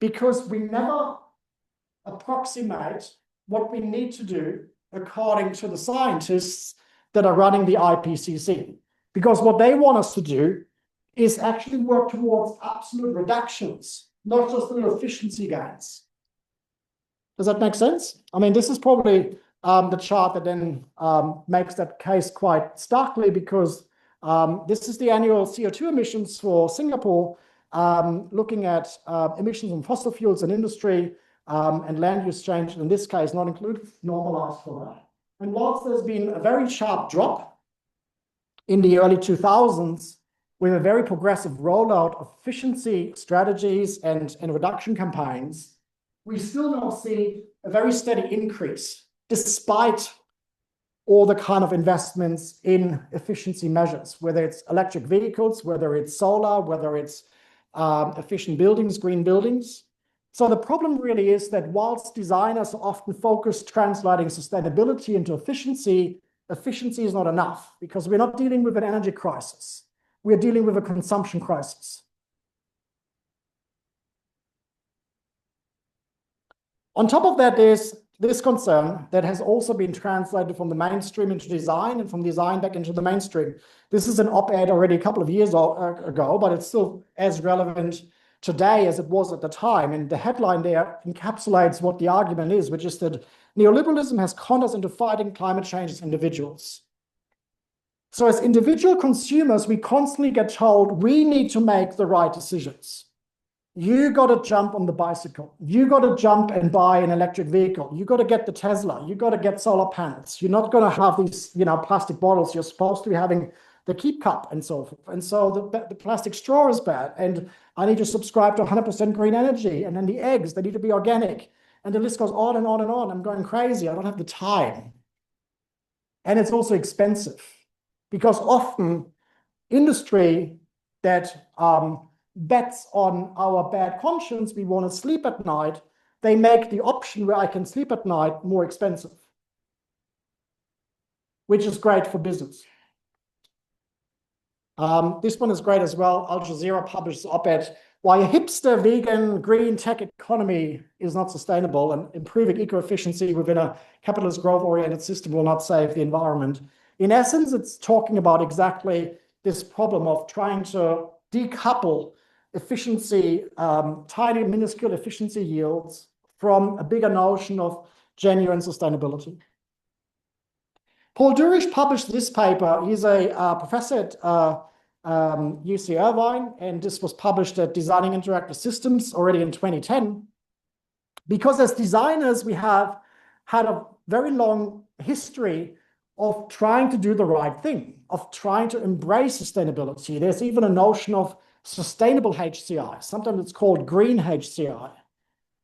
because we never approximate what we need to do according to the scientists that are running the IPCC. Because what they want us to do is actually work towards absolute reductions, not just little efficiency gains. Does that make sense? I mean, this is probably the chart that then makes that case quite starkly because this is the annual CO2 emissions for Singapore, looking at emissions from fossil fuels and industry and land use change, in this case, not included, normalized for that. And whilst there's been a very sharp drop in the early 2000s, with a very progressive rollout of efficiency strategies and reduction campaigns, we still now see a very steady increase, despite all the kind of investments in efficiency measures, whether it's electric vehicles, whether it's solar, whether it's efficient buildings, green buildings. So the problem really is that whilst designers are often focused translating sustainability into efficiency, efficiency is not enough, because we're not dealing with an energy crisis. We're dealing with a consumption crisis. On top of that, there's this concern that has also been translated from the mainstream into design and from design back into the mainstream. This is an op-ed already a couple of years ago, but it's still as relevant today as it was at the time. And the headline there encapsulates what the argument is, which is that neoliberalism has conned us into fighting climate change as individuals. So as individual consumers, we constantly get told we need to make the right decisions. You got to jump on the bicycle. You got to jump and buy an electric vehicle. You got to get the Tesla. You got to get solar panels. You're not going to have these, plastic bottles. You're supposed to be having the keep cup and so forth. And so the plastic straw is bad. And I need to subscribe to 100% green energy. And then the eggs, they need to be organic. And the list goes on and on and on. I'm going crazy. I don't have the time. And it's also expensive, because often industry that bets on our bad conscience, we want to sleep at night, they make the option where I can sleep at night more expensive, which is great for business. This one is great as well. Al Jazeera published an op-ed, why a hipster, vegan, green tech economy is not sustainable, and improving eco-efficiency within a capitalist growth-oriented system will not save the environment. In essence, it's talking about exactly this problem of trying to decouple efficiency, tiny, minuscule efficiency yields from a bigger notion of genuine sustainability. Paul Durisch published this paper. He's a professor at UC Irvine, and this was published at Designing Interactive Systems already in 2010. Because as designers, we have had a very long history of trying to do the right thing, of trying to embrace sustainability. There's even a notion of sustainable HCI. Sometimes it's called green HCI.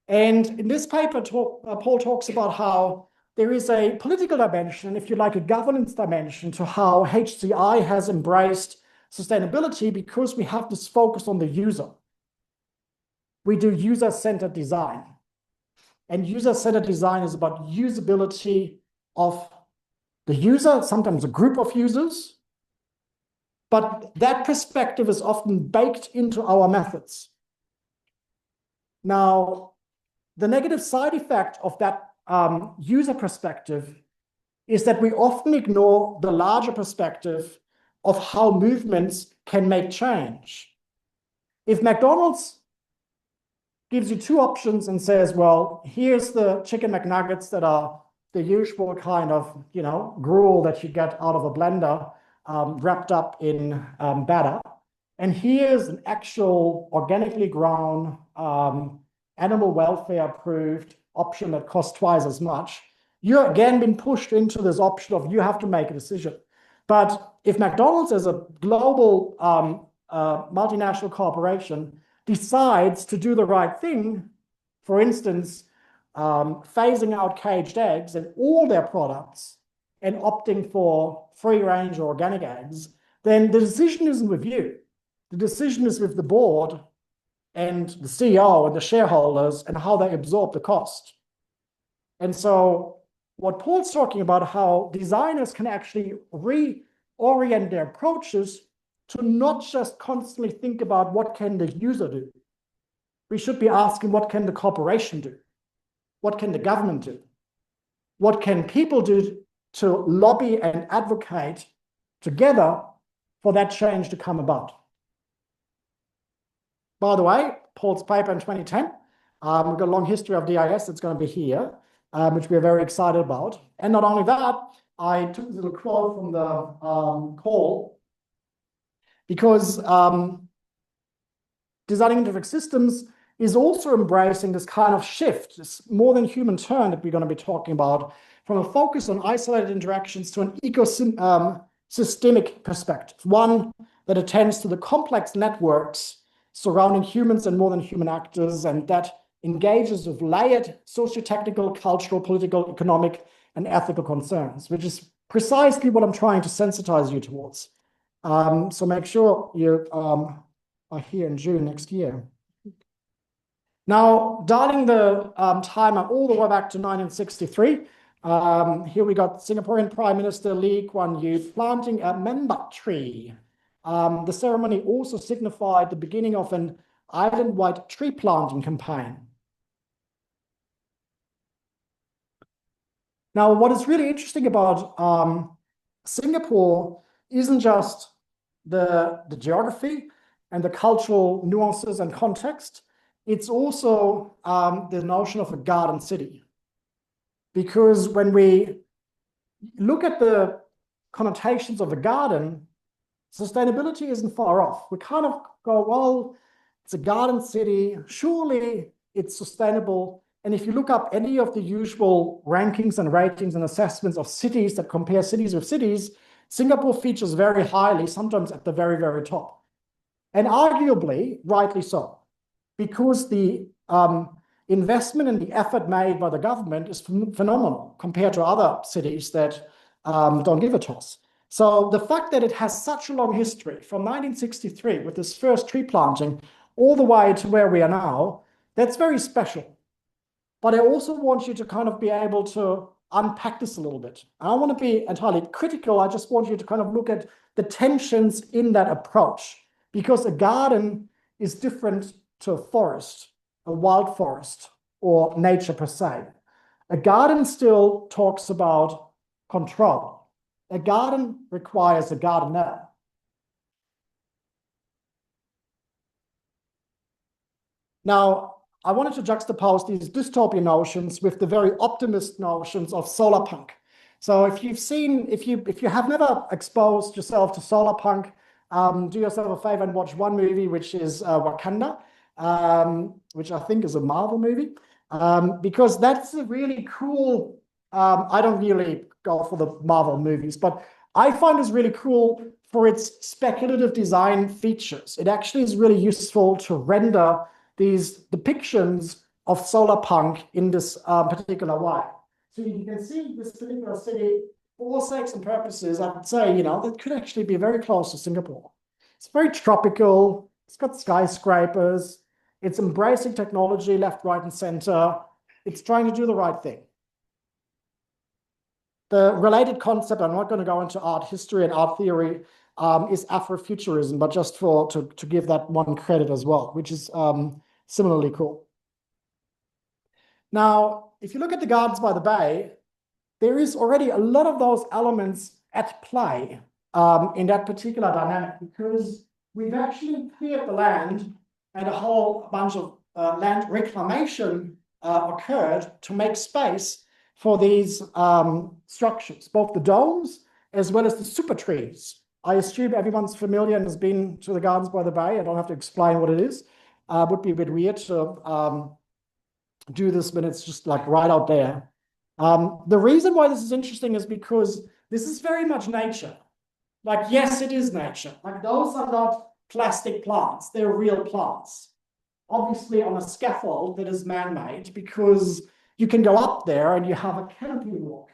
And in this paper, Paul talks about how there is a political dimension, if you like, a governance dimension to how HCI has embraced sustainability, because we have this focus on the user. We do user-centered design. And user-centered design is about usability of the user, sometimes a group of users. But that perspective is often baked into our methods. Now, the negative side effect of that user perspective is that we often ignore the larger perspective of how movements can make change. If McDonald's gives you two options and says, well, here's the chicken McNuggets that are the usual kind of, gruel that you get out of a blender, wrapped up in batter. And here's an actual organically grown, animal welfare approved option that costs twice as much. You're again being pushed into this option of you have to make a decision. But if McDonald's as a global multinational corporation decides to do the right thing, for instance, phasing out caged eggs in all their products and opting for free-range or organic eggs, then the decision isn't with you. The decision is with the board and the CEO and the shareholders and how they absorb the cost. And so what Paul's talking about, how designers can actually reorient their approaches to not just constantly think about what can the user do. We should be asking, what can the corporation do? What can the government do? What can people do to lobby and advocate together for that change to come about? By the way, Paul's paper in 2010, we've got a long history of DIS that's going to be here, which we're very excited about. And not only that, I took this little quote from the call, because Designing Interactive Systems is also embracing this kind of shift, this more than human turn that we're going to be talking about, from a focus on isolated interactions to an ecosystem systemic perspective, one that attends to the complex networks surrounding humans and more than human actors, and that engages with layered socio-technical, cultural, political, economic, and ethical concerns, which is precisely what I'm trying to sensitize you towards. So make sure you are here in June next year. Now, dialing the timer all the way back to 1963, here we got Singaporean Prime Minister Lee Kuan Yew planting a member tree. The ceremony also signified the beginning of an island-wide tree planting campaign. Now, what is really interesting about Singapore isn't just the geography and the cultural nuances and context, it's also the notion of a garden city. Because when we look at the connotations of a garden, sustainability isn't far off. We kind of go, well, it's a garden city, surely it's sustainable. And if you look up any of the usual rankings and ratings and assessments of cities that compare cities with cities, Singapore features very highly, sometimes at the very, very top. And arguably, rightly so, because the investment and the effort made by the government is phenomenal compared to other cities that don't give a toss. So the fact that it has such a long history from 1963 with this first tree planting all the way to where we are now, that's very special. But I also want you to kind of be able to unpack this a little bit. I don't want to be entirely critical. I just want you to kind of look at the tensions in that approach, because a garden is different to a forest, a wild forest, or nature per se. A garden still talks about control. A garden requires a gardener. Now, I wanted to juxtapose these dystopian notions with the very optimist notions of solar punk. So if you have never exposed yourself to solar punk, do yourself a favor and watch one movie, which is Wakanda, which I think is a Marvel movie, because that's a really cool. I don't really go for the Marvel movies, but I find it's really cool for its speculative design features. It actually is really useful to render these depictions of solar punk in this particular way. So you can see this particular city, for all sakes and purposes, I would say, that could actually be very close to Singapore. It's very tropical. It's got skyscrapers. It's embracing technology left, right, and center. It's trying to do the right thing. The related concept, I'm not going to go into art history and art theory, is Afrofuturism, but just to give that one credit as well, which is similarly cool. Now, if you look at the Gardens by the Bay, there is already a lot of those elements at play in that particular dynamic, because we've actually cleared the land and a whole bunch of land reclamation occurred to make space for these structures, both the domes as well as the super trees. I assume everyone's familiar and has been to the Gardens by the Bay. I don't have to explain what it is. Would be a bit weird to do this when it's just like right out there. The reason why this is interesting is because this is very much nature. Like, yes, it is nature. Like, those are not plastic plants. They're real plants. Obviously on a scaffold that is man-made, because you can go up there and you have a canopy walk.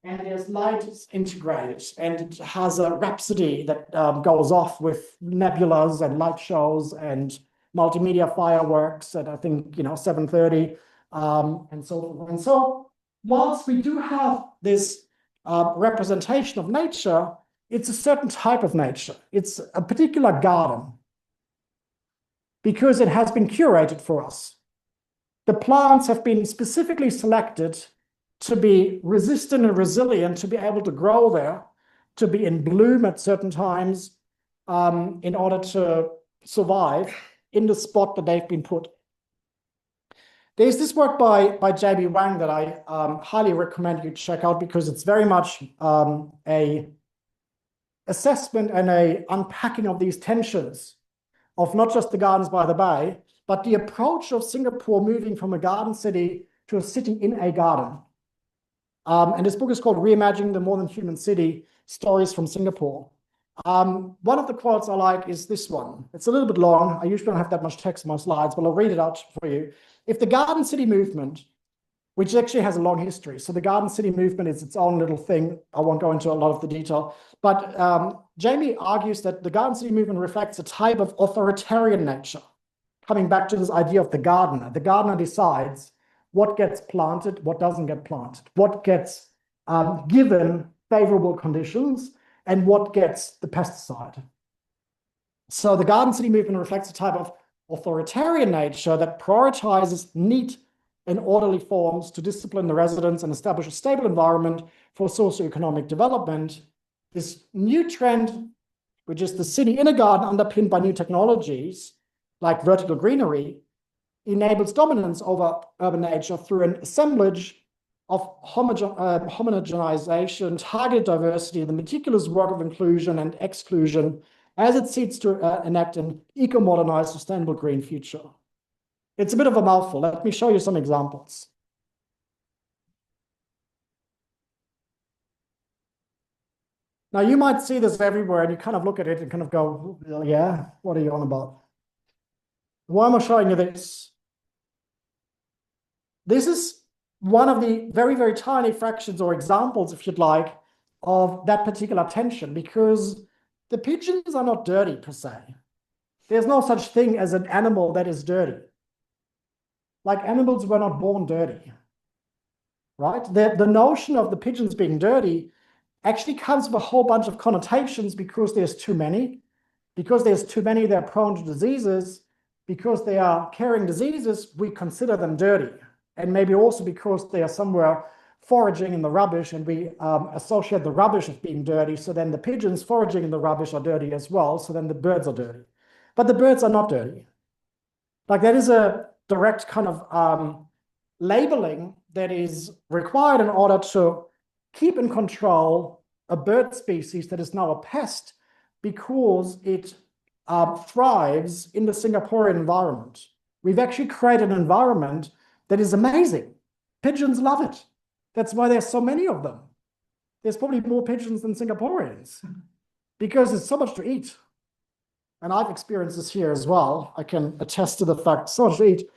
And there's light integrated, and it has a rhapsody that goes off with nebulas and light shows and multimedia fireworks at, I think, 7:30 and so forth. And so whilst we do have this representation of nature, it's a certain type of nature. It's a particular garden because it has been curated for us. The plants have been specifically selected to be resistant and resilient, to be able to grow there, to be in bloom at certain times in order to survive in the spot that they've been put. There's this work by J.B. Wang that I highly recommend you check out, because it's very much a assessment and a unpacking of these tensions of not just the Gardens by the Bay, but the approach of Singapore moving from a garden city to a city in a garden. And this book is called Reimagining the Modern Human City, Stories from Singapore. One of the quotes I like is this one. It's a little bit long. I usually don't have that much text on my slides, but I'll read it out for you. If the Garden City movement, which actually has a long history, so the Garden City movement is its own little thing. I won't go into a lot of the detail, but Jamie argues that the Garden City movement reflects a type of authoritarian nature. Coming back to this idea of the gardener decides what gets planted, what doesn't get planted, what gets given favorable conditions, and what gets the pesticide. So the Garden City movement reflects a type of authoritarian nature that prioritizes neat and orderly forms to discipline the residents and establish a stable environment for socioeconomic development. This new trend, which is the city in a garden underpinned by new technologies like vertical greenery, enables dominance over urban nature through an assemblage of homogenization, targeted diversity, the meticulous work of inclusion and exclusion as it seeks to enact an eco-modernized, sustainable green future. It's a bit of a mouthful. Let me show you some examples. Now, you might see this everywhere, and you kind of look at it and kind of go, yeah, what are you on about? Why am I showing you this? This is one of the very, very tiny fractions or examples, if you'd like, of that particular tension, because the pigeons are not dirty per se. There's no such thing as an animal that is dirty. Like, animals were not born dirty, right? The notion of the pigeons being dirty actually comes with a whole bunch of connotations because there's too many. Because there's too many, they're prone to diseases. Because they are carrying diseases, we consider them dirty. And maybe also because they are somewhere foraging in the rubbish, and we associate the rubbish of being dirty. So then the pigeons foraging in the rubbish are dirty as well. So then the birds are dirty. But the birds are not dirty. Like, that is a direct kind of labeling that is required in order to keep in control a bird species that is now a pest because it thrives in the Singaporean environment. We've actually created an environment that is amazing. Pigeons love it. That's why there's so many of them. There's probably more pigeons than Singaporeans because there's so much to eat. And I've experienced this here as well. I can attest to the fact, so much to eat.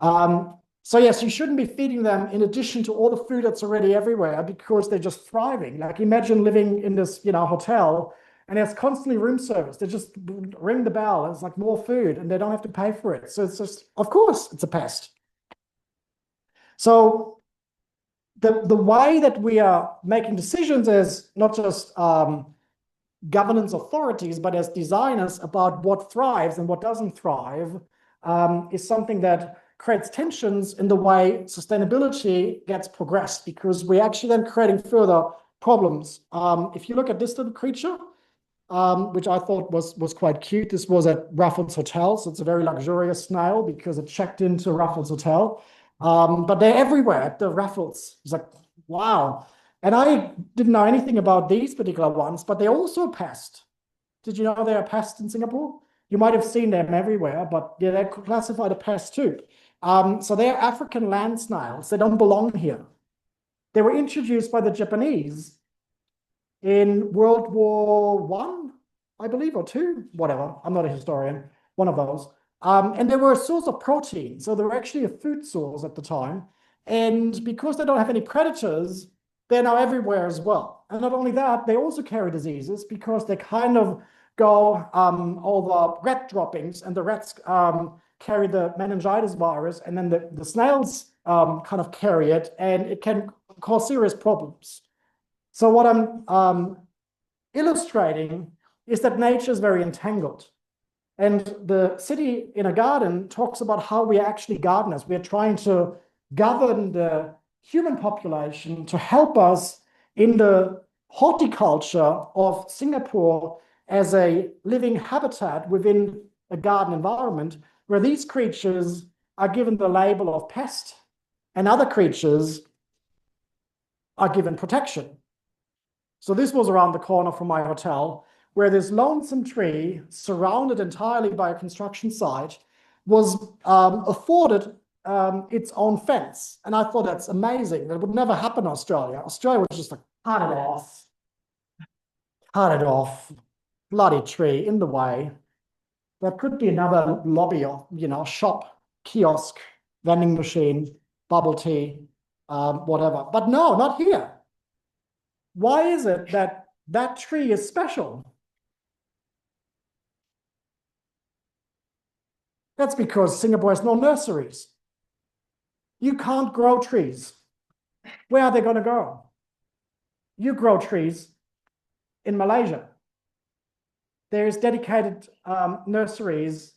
So yes, you shouldn't be feeding them in addition to all the food that's already everywhere because they're just thriving. Like, imagine living in this, hotel, and there's constantly room service. They just ring the bell, and it's like more food, and they don't have to pay for it. So it's just, of course, it's a pest. So the way that we are making decisions as not just governance authorities, but as designers about what thrives and what doesn't thrive is something that creates tensions in the way sustainability gets progressed, because we're actually then creating further problems. If you look at this little creature, which I thought was quite cute, this was at Raffles Hotel, so it's a very luxurious snail because it checked into Raffles Hotel. But they're everywhere at the Raffles. It's like, wow. And I didn't know anything about these particular ones, but they're also a pest. Did you know they're a pest in Singapore? You might have seen them everywhere, but yeah, they're classified a pest too. So they're African land snails. They don't belong here. They were introduced by the Japanese in World War I believe, or II, whatever. I'm not a historian, one of those. And they were a source of protein. So they were actually a food source at the time. And because they don't have any predators, they're now everywhere as well. And not only that, they also carry diseases because they kind of go over rat droppings, and the rats carry the meningitis virus, and then the snails kind of carry it, and it can cause serious problems. So what I'm illustrating is that nature is very entangled. And the city in a garden talks about how we are actually gardeners. We are trying to govern the human population to help us in the horticulture of Singapore as a living habitat within a garden environment, where these creatures are given the label of pest and other creatures are given protection. So this was around the corner from my hotel, where this lonesome tree, surrounded entirely by a construction site, was afforded its own fence. And I thought that's amazing. That would never happen in Australia. Australia was just like, cut it off, bloody tree in the way. There could be another lobby or, shop, kiosk, vending machine, bubble tea, whatever. But no, not here. Why is it that that tree is special? That's because Singapore has no nurseries. You can't grow trees. Where are they going to go? You grow trees in Malaysia. There's dedicated nurseries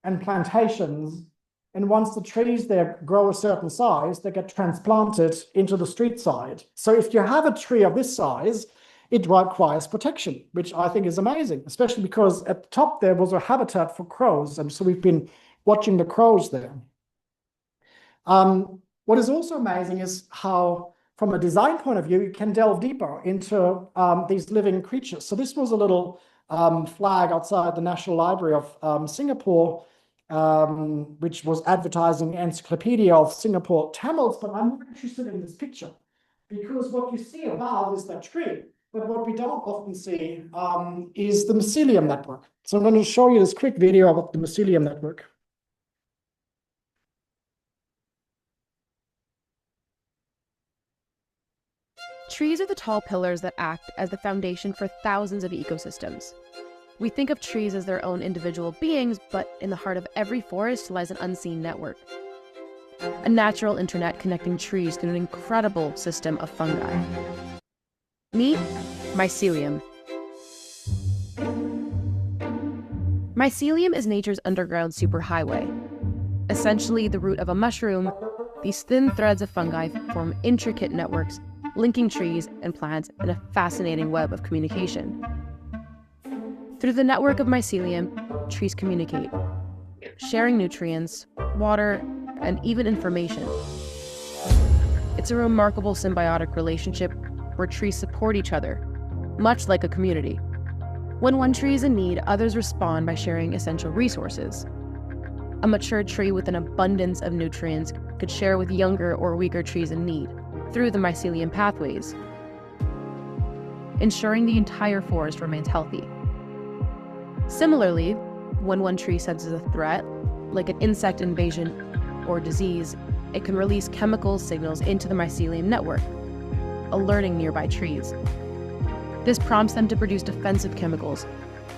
and plantations, and once the trees there grow a certain size, they get transplanted into the street side. So if you have a tree of this size, it requires protection, which I think is amazing, especially because at the top there was a habitat for crows, and so we've been watching the crows there. What is also amazing is how, from a design point of view, you can delve deeper into these living creatures. So this was a little flag outside the National Library of Singapore, which was advertising Encyclopedia of Singapore Tamils, but I'm more interested in this picture because what you see above is that tree, but what we don't often see is the mycelium network. So I'm going to show you this quick video about the mycelium network. Trees are the tall pillars that act as the foundation for thousands of ecosystems. We think of trees as their own individual beings, but in the heart of every forest lies an unseen network. A natural internet connecting trees through an incredible system of fungi. Meet mycelium. Mycelium is nature's underground superhighway. Essentially the root of a mushroom, these thin threads of fungi form intricate networks linking trees and plants in a fascinating web of communication. Through the network of mycelium, trees communicate, sharing nutrients, water, and even information. It's a remarkable symbiotic relationship where trees support each other, much like a community. When one tree is in need, others respond by sharing essential resources. A mature tree with an abundance of nutrients could share with younger or weaker trees in need through the mycelium pathways, ensuring the entire forest remains healthy. Similarly, when one tree senses a threat, like an insect invasion or disease, it can release chemical signals into the mycelium network, alerting nearby trees. This prompts them to produce defensive chemicals,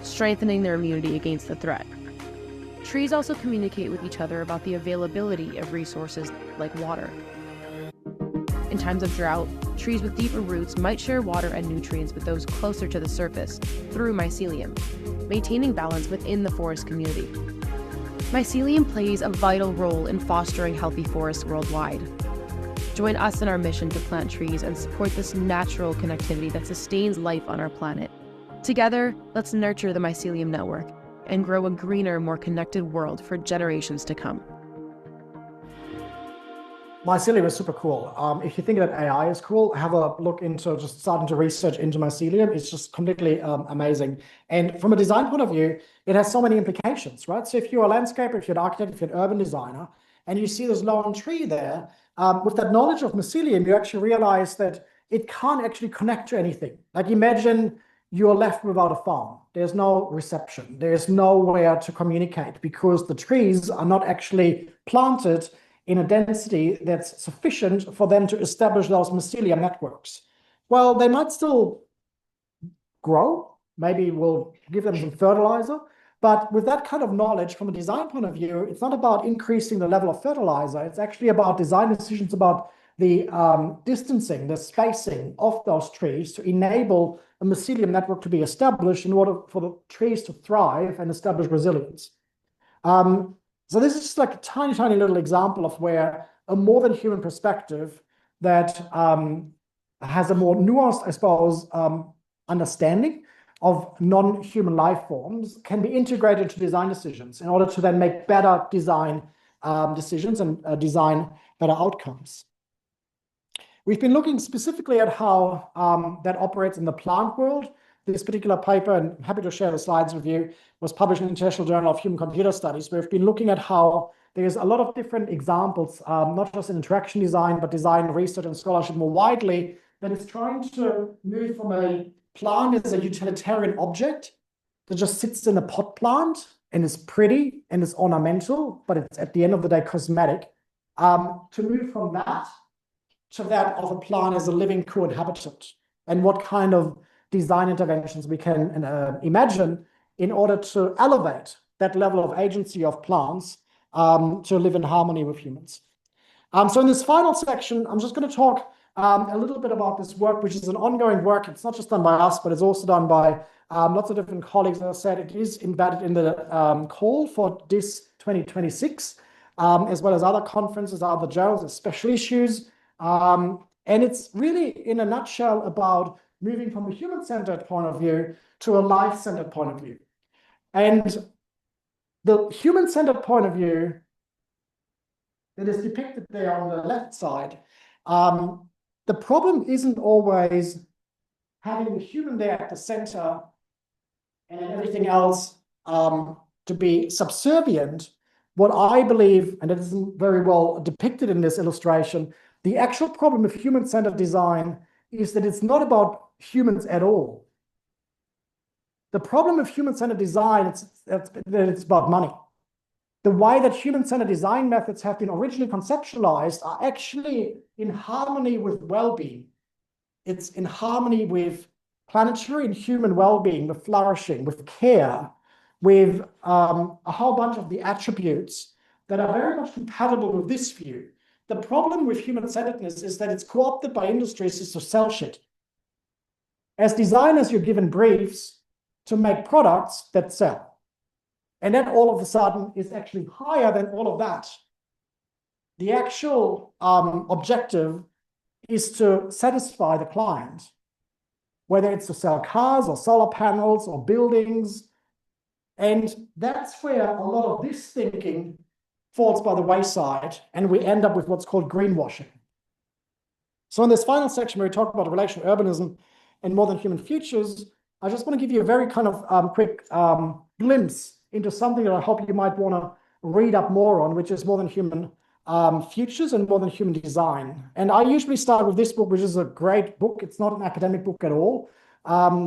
strengthening their immunity against the threat. Trees also communicate with each other about the availability of resources like water. In times of drought, trees with deeper roots might share water and nutrients with those closer to the surface through mycelium, maintaining balance within the forest community. Mycelium plays a vital role in fostering healthy forests worldwide. Join us in our mission to plant trees and support this natural connectivity that sustains life on our planet. Together, let's nurture the mycelium network and grow a greener, more connected world for generations to come. Mycelium is super cool. If you think that AI is cool, have a look into just starting to research into mycelium. It's just completely amazing. And from a design point of view, it has so many implications, right? So if you're a landscaper, if you're an architect, if you're an urban designer, and you see this lone tree there, with that knowledge of mycelium, you actually realize that it can't actually connect to anything. Like imagine you're left without a farm. There's no reception. There's nowhere to communicate because the trees are not actually planted in a density that's sufficient for them to establish those mycelium networks. Well, they might still grow. Maybe we'll give them some fertilizer. But with that kind of knowledge from a design point of view, it's not about increasing the level of fertilizer. It's actually about design decisions about the distancing, the spacing of those trees to enable a mycelium network to be established in order for the trees to thrive and establish resilience. So this is just like a tiny, tiny little example of where a more than human perspective that has a more nuanced, I suppose, understanding of non-human life forms can be integrated to design decisions in order to then make better design decisions and design better outcomes. We've been looking specifically at how that operates in the plant world. This particular paper, and I'm happy to share the slides with you, was published in the International Journal of Human Computer Studies. We've been looking at how there's a lot of different examples, not just in interaction design, but design research and scholarship more widely, that is trying to move from a plant as a utilitarian object that just sits in a pot plant and is pretty and is ornamental, but it's at the end of the day cosmetic, to move from that to that of a plant as a living co-inhabitant, and what kind of design interventions we can imagine in order to elevate that level of agency of plants to live in harmony with humans. So in this final section, I'm just going to talk a little bit about this work, which is an ongoing work. It's not just done by us, but it's also done by lots of different colleagues. As I said, it is embedded in the call for this 2026, as well as other conferences, other journals, and special issues. And it's really, in a nutshell, about moving from a human-centered point of view to a life-centered point of view. And the human-centered point of view that is depicted there on the left side, the problem isn't always having the human there at the center and everything else to be subservient. What I believe, and it isn't very well depicted in this illustration, the actual problem of human-centered design is that it's not about humans at all. The problem of human-centered design is that it's about money. The way that human-centered design methods have been originally conceptualized are actually in harmony with well-being. It's in harmony with planetary and human well-being, with flourishing, with care, with a whole bunch of the attributes that are very much compatible with this view. The problem with human-centeredness is that it's co-opted by industries to sell shit. As designers, you're given briefs to make products that sell. And that all of a sudden is actually higher than all of that. The actual objective is to satisfy the client, whether it's to sell cars or solar panels or buildings. And that's where a lot of this thinking falls by the wayside, and we end up with what's called greenwashing. So in this final section, where we talk about relational urbanism and more than human futures, I just want to give you a very kind of quick glimpse into something that I hope you might want to read up more on, which is more than human futures and more than human design. And I usually start with this book, which is a great book. It's not an academic book at all.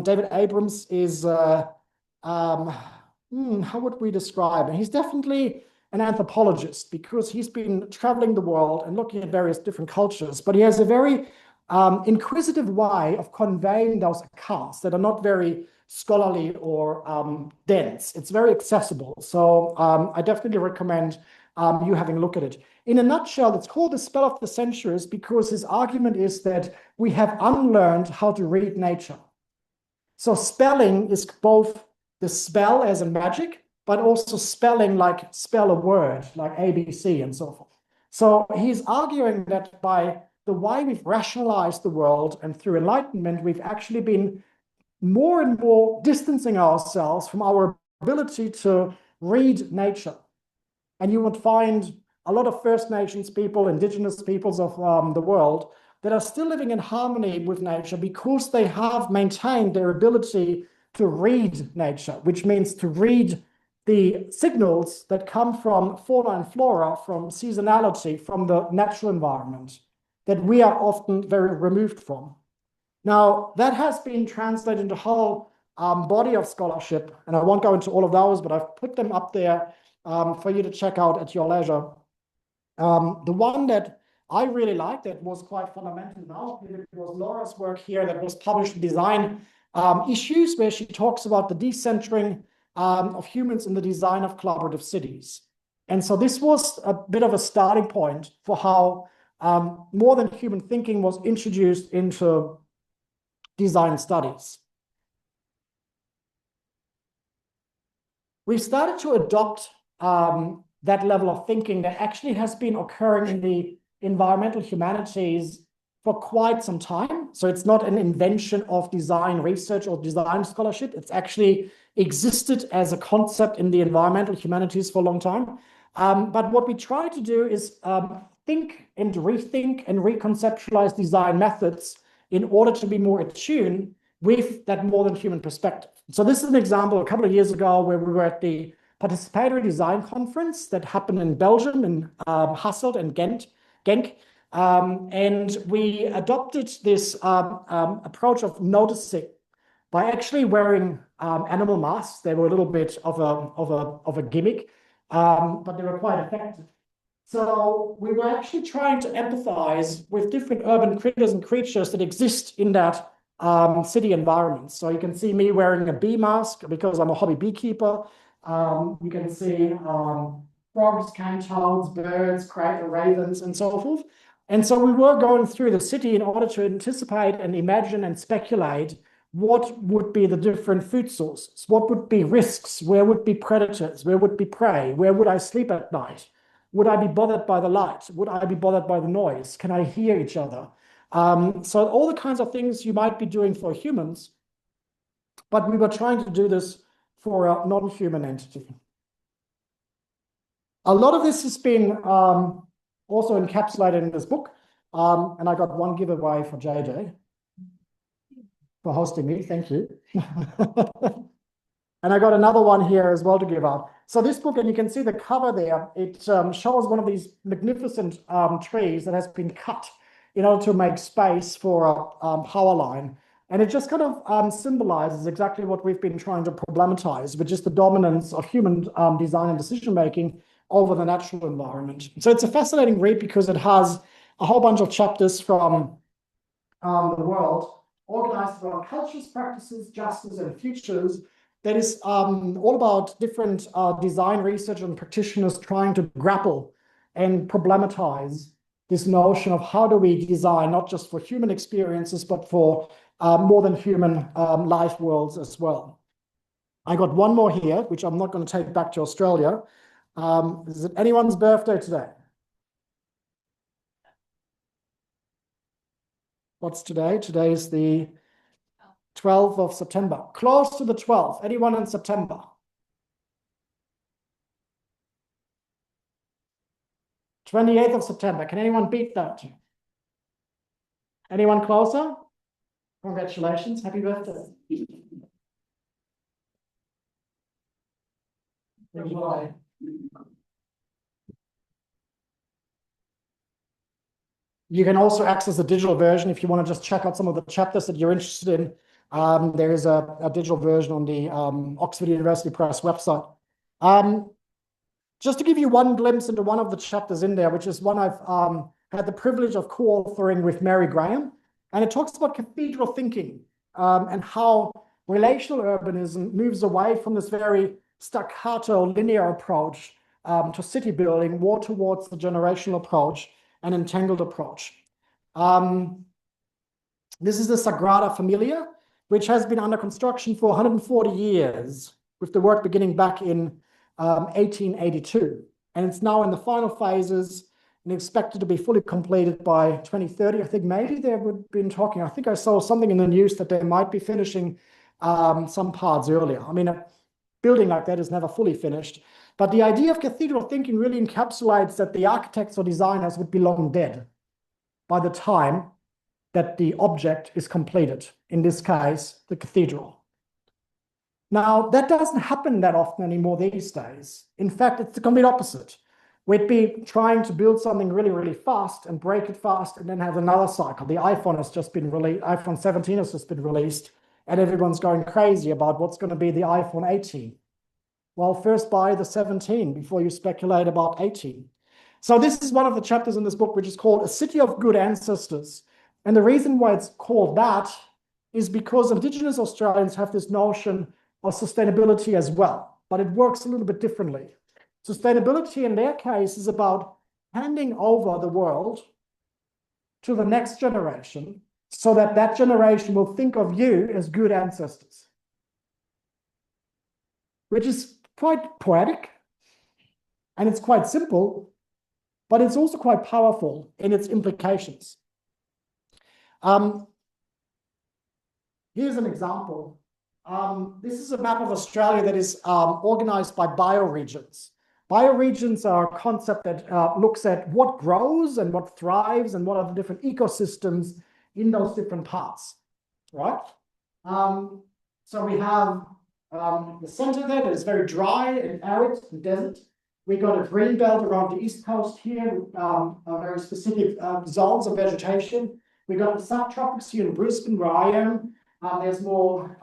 David Abrams is, how would we describe him? He's definitely an anthropologist because he's been traveling the world and looking at various different cultures, but he has a very inquisitive way of conveying those accounts that are not very scholarly or dense. It's very accessible. So I definitely recommend you having a look at it. In a nutshell, it's called The Spell of the Centuries because his argument is that we have unlearned how to read nature. So spelling is both the spell as in magic, but also spelling like spell a word, like ABC and so forth. So he's arguing that by the way we've rationalized the world and through enlightenment, we've actually been more and more distancing ourselves from our ability to read nature. And you would find a lot of First Nations people, indigenous peoples of the world that are still living in harmony with nature because they have maintained their ability to read nature, which means to read the signals that come from fauna and flora, from seasonality, from the natural environment that we are often very removed from. Now, that has been translated into a whole body of scholarship, and I won't go into all of those, but I've put them up there for you to check out at your leisure. The one that I really liked that was quite fundamental now was Laura's work here that was published in Design Issues, where she talks about the decentering of humans in the design of collaborative cities. And so this was a bit of a starting point for how more than human thinking was introduced into design studies. We've started to adopt that level of thinking that actually has been occurring in the environmental humanities for quite some time. So it's not an invention of design research or design scholarship. It's actually existed as a concept in the environmental humanities for a long time. But what we try to do is think and rethink and reconceptualize design methods in order to be more attuned with that more than human perspective. So this is an example a couple of years ago where we were at the participatory design conference that happened in Belgium, in Hasselt and Genk. And we adopted this approach of noticing by actually wearing animal masks. They were a little bit of a gimmick, but they were quite effective. So we were actually trying to empathize with different urban critters and creatures that exist in that city environment. So you can see me wearing a bee mask because I'm a hobby beekeeper. You can see frogs, cane toads, birds, ravens, and so forth. And so we were going through the city in order to anticipate and imagine and speculate what would be the different food sources, what would be risks, where would be predators, where would be prey, where would I sleep at night? Would I be bothered by the light? Would I be bothered by the noise? Can I hear each other? So all the kinds of things you might be doing for humans, but we were trying to do this for a non-human entity. A lot of this has been also encapsulated in this book, and I got one giveaway for JJ for hosting me. Thank you. And I got another one here as well to give out. So this book, and you can see the cover there, it shows one of these magnificent trees that has been cut in order to make space for a power line. And it just kind of symbolizes exactly what we've been trying to problematize, which is the dominance of human design and decision-making over the natural environment. So it's a fascinating read because it has a whole bunch of chapters from the world, organized around cultures, practices, justice, and futures. That is all about different design research and practitioners trying to grapple and problematize this notion of how do we design not just for human experiences, but for more than human life worlds as well. I got one more here, which I'm not going to take back to Australia. Is it anyone's birthday today? What's today? Today is the 12th of September. Close to the 12th. Anyone in September? '28th of September. Can anyone beat that? Anyone closer? Congratulations. Happy birthday. Enjoy. You can also access the digital version if you want to just check out some of the chapters that you're interested in. There is a digital version on the Oxford University Press website. Just to give you one glimpse into one of the chapters in there, which is one I've had the privilege of co-authoring with Mary Graham, and it talks about cathedral thinking and how relational urbanism moves away from this very staccato linear approach to city building, more towards the generational approach and entangled approach. This is the Sagrada Familia, which has been under construction for 140 years, with the work beginning back in 1882. And it's now in the final phases and expected to be fully completed by 2030. I think maybe they've been talking, I think I saw something in the news that they might be finishing some parts earlier. I mean, a building like that is never fully finished. But the idea of cathedral thinking really encapsulates that the architects or designers would be long dead by the time that the object is completed, in this case, the cathedral. Now, that doesn't happen that often anymore these days. In fact, it's the complete opposite. We'd be trying to build something really, really fast and break it fast and then have another cycle. The iPhone has just been released, iPhone 17 has just been released, and everyone's going crazy about what's going to be the iPhone 18. Well, first buy the 17 before you speculate about 18. So this is one of the chapters in this book, which is called A City of Good Ancestors. And the reason why it's called that is because Indigenous Australians have this notion of sustainability as well, but it works a little bit differently. Sustainability in their case is about handing over the world to the next generation so that that generation will think of you as good ancestors, which is quite poetic and it's quite simple, but it's also quite powerful in its implications. Here's an example. This is a map of Australia that is organized by bioregions. Bioregions are a concept that looks at what grows and what thrives and what are the different ecosystems in those different parts, right? So we have the center there that is very dry and arid and desert. We got a green belt around the east coast here, very specific zones of vegetation. We got the subtropics here in Brisbane, where I am. There's more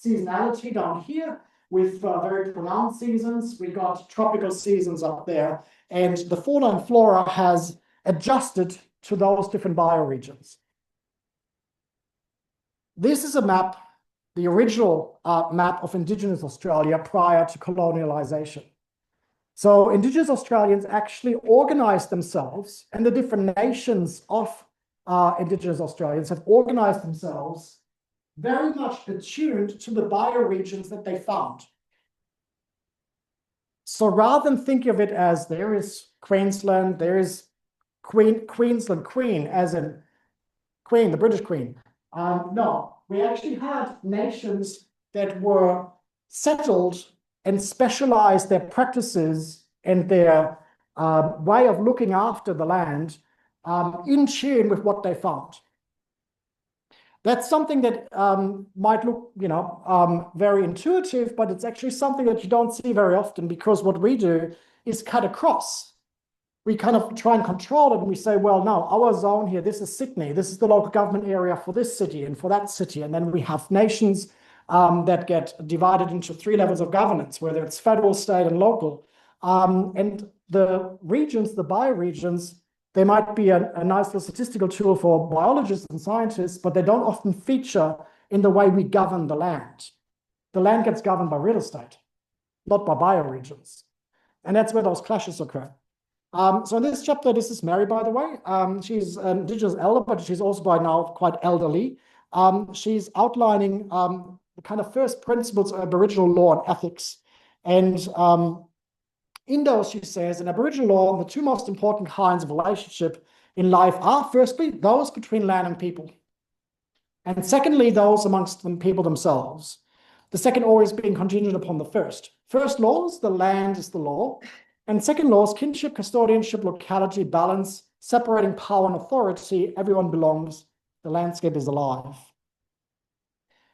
seasonality down here with very pronounced seasons. We got tropical seasons up there, and the fauna and flora has adjusted to those different bioregions. This is a map, the original map of Indigenous Australia prior to colonialization. So Indigenous Australians actually organized themselves, and the different nations of Indigenous Australians have organized themselves very much attuned to the bioregions that they found. So rather than think of it as there is Queensland, there is Queensland Queen, as in Queen, the British Queen. No, we actually had nations that were settled and specialized their practices and their way of looking after the land in tune with what they found. That's something that might look, very intuitive, but it's actually something that you don't see very often, because what we do is cut across. We kind of try and control it, and we say, well, no, our zone here, this is Sydney, this is the local government area for this city and for that city. And then we have nations that get divided into 3 levels of governance, whether it's federal, state, and local. And the regions, the bioregions, they might be a nice little statistical tool for biologists and scientists, but they don't often feature in the way we govern the land. The land gets governed by real estate, not by bioregions. And that's where those clashes occur. So in this chapter, this is Mary, by the way. She's an Indigenous elder, but she's also by now quite elderly. She's outlining the kind of first principles of Aboriginal law and ethics. And in those, she says, in Aboriginal law, the 2 most important kinds of relationship in life are, firstly, those between land and people. And secondly, those amongst the people themselves. The second always being contingent upon the first. First laws, the land is the law. And second laws, kinship, custodianship, locality, balance, separating power and authority, everyone belongs, the landscape is alive.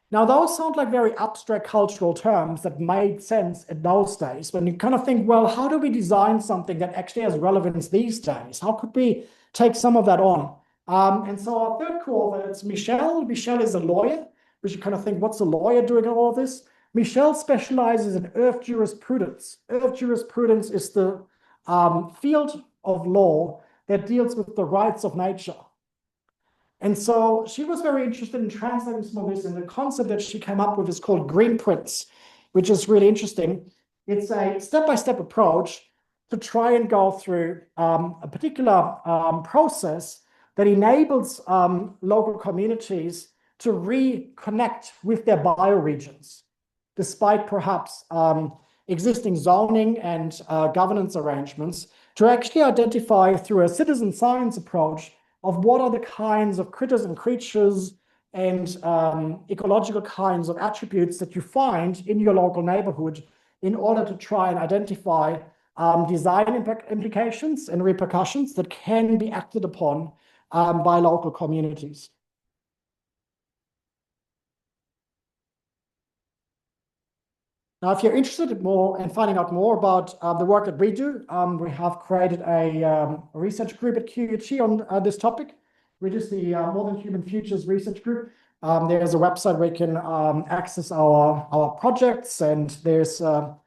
Now, those sound like very abstract cultural terms that made sense in those days, when you kind of think, well, how do we design something that actually has relevance these days? How could we take some of that on? And so our third co-author is Michelle. Michelle is a lawyer, which you kind of think, what's a lawyer doing in all of this? Michelle specializes in earth jurisprudence. Earth jurisprudence is the field of law that deals with the rights of nature. And so she was very interested in translating some of this, and the concept that she came up with is called green prints, which is really interesting. It's a step-by-step approach to try and go through a particular process that enables local communities to reconnect with their bioregions, despite perhaps existing zoning and governance arrangements, to actually identify through a citizen science approach of what are the kinds of critters and creatures and ecological kinds of attributes that you find in your local neighborhood, in order to try and identify design implications and repercussions that can be acted upon by local communities. Now, if you're interested in finding out more about the work that we do, we have created a research group at QUT on this topic, which is the More Than Human Futures research group. There's a website where you can access our projects, and there's a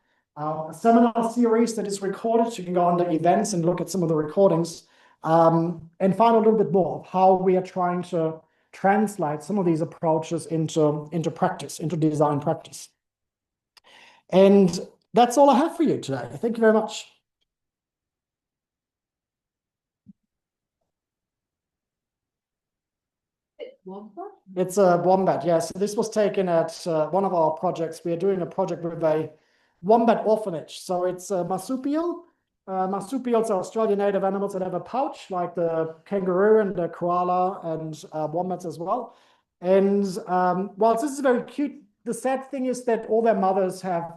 seminar series that is recorded. So you can go under events and look at some of the recordings and find a little bit more of how we are trying to translate some of these approaches into practice, into design practice. And that's all I have for you today. Thank you very much. It's a wombat, yes. This was taken at one of our projects. We are doing a project with a wombat orphanage. So it's a marsupial. Marsupials are Australian native animals that have a pouch, like the kangaroo and the koala and wombats as well. And whilst this is very cute, the sad thing is that all their mothers have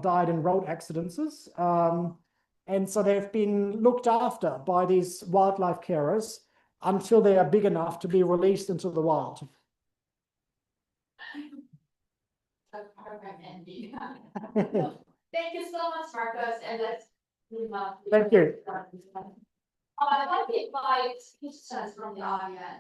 died in road accidents. And so they've been looked after by these wildlife carers until they are big enough to be released into the wild. program ending. Thank you so much, Marcus, and let's move on. Thank you. I'd like to invite questions from the audience.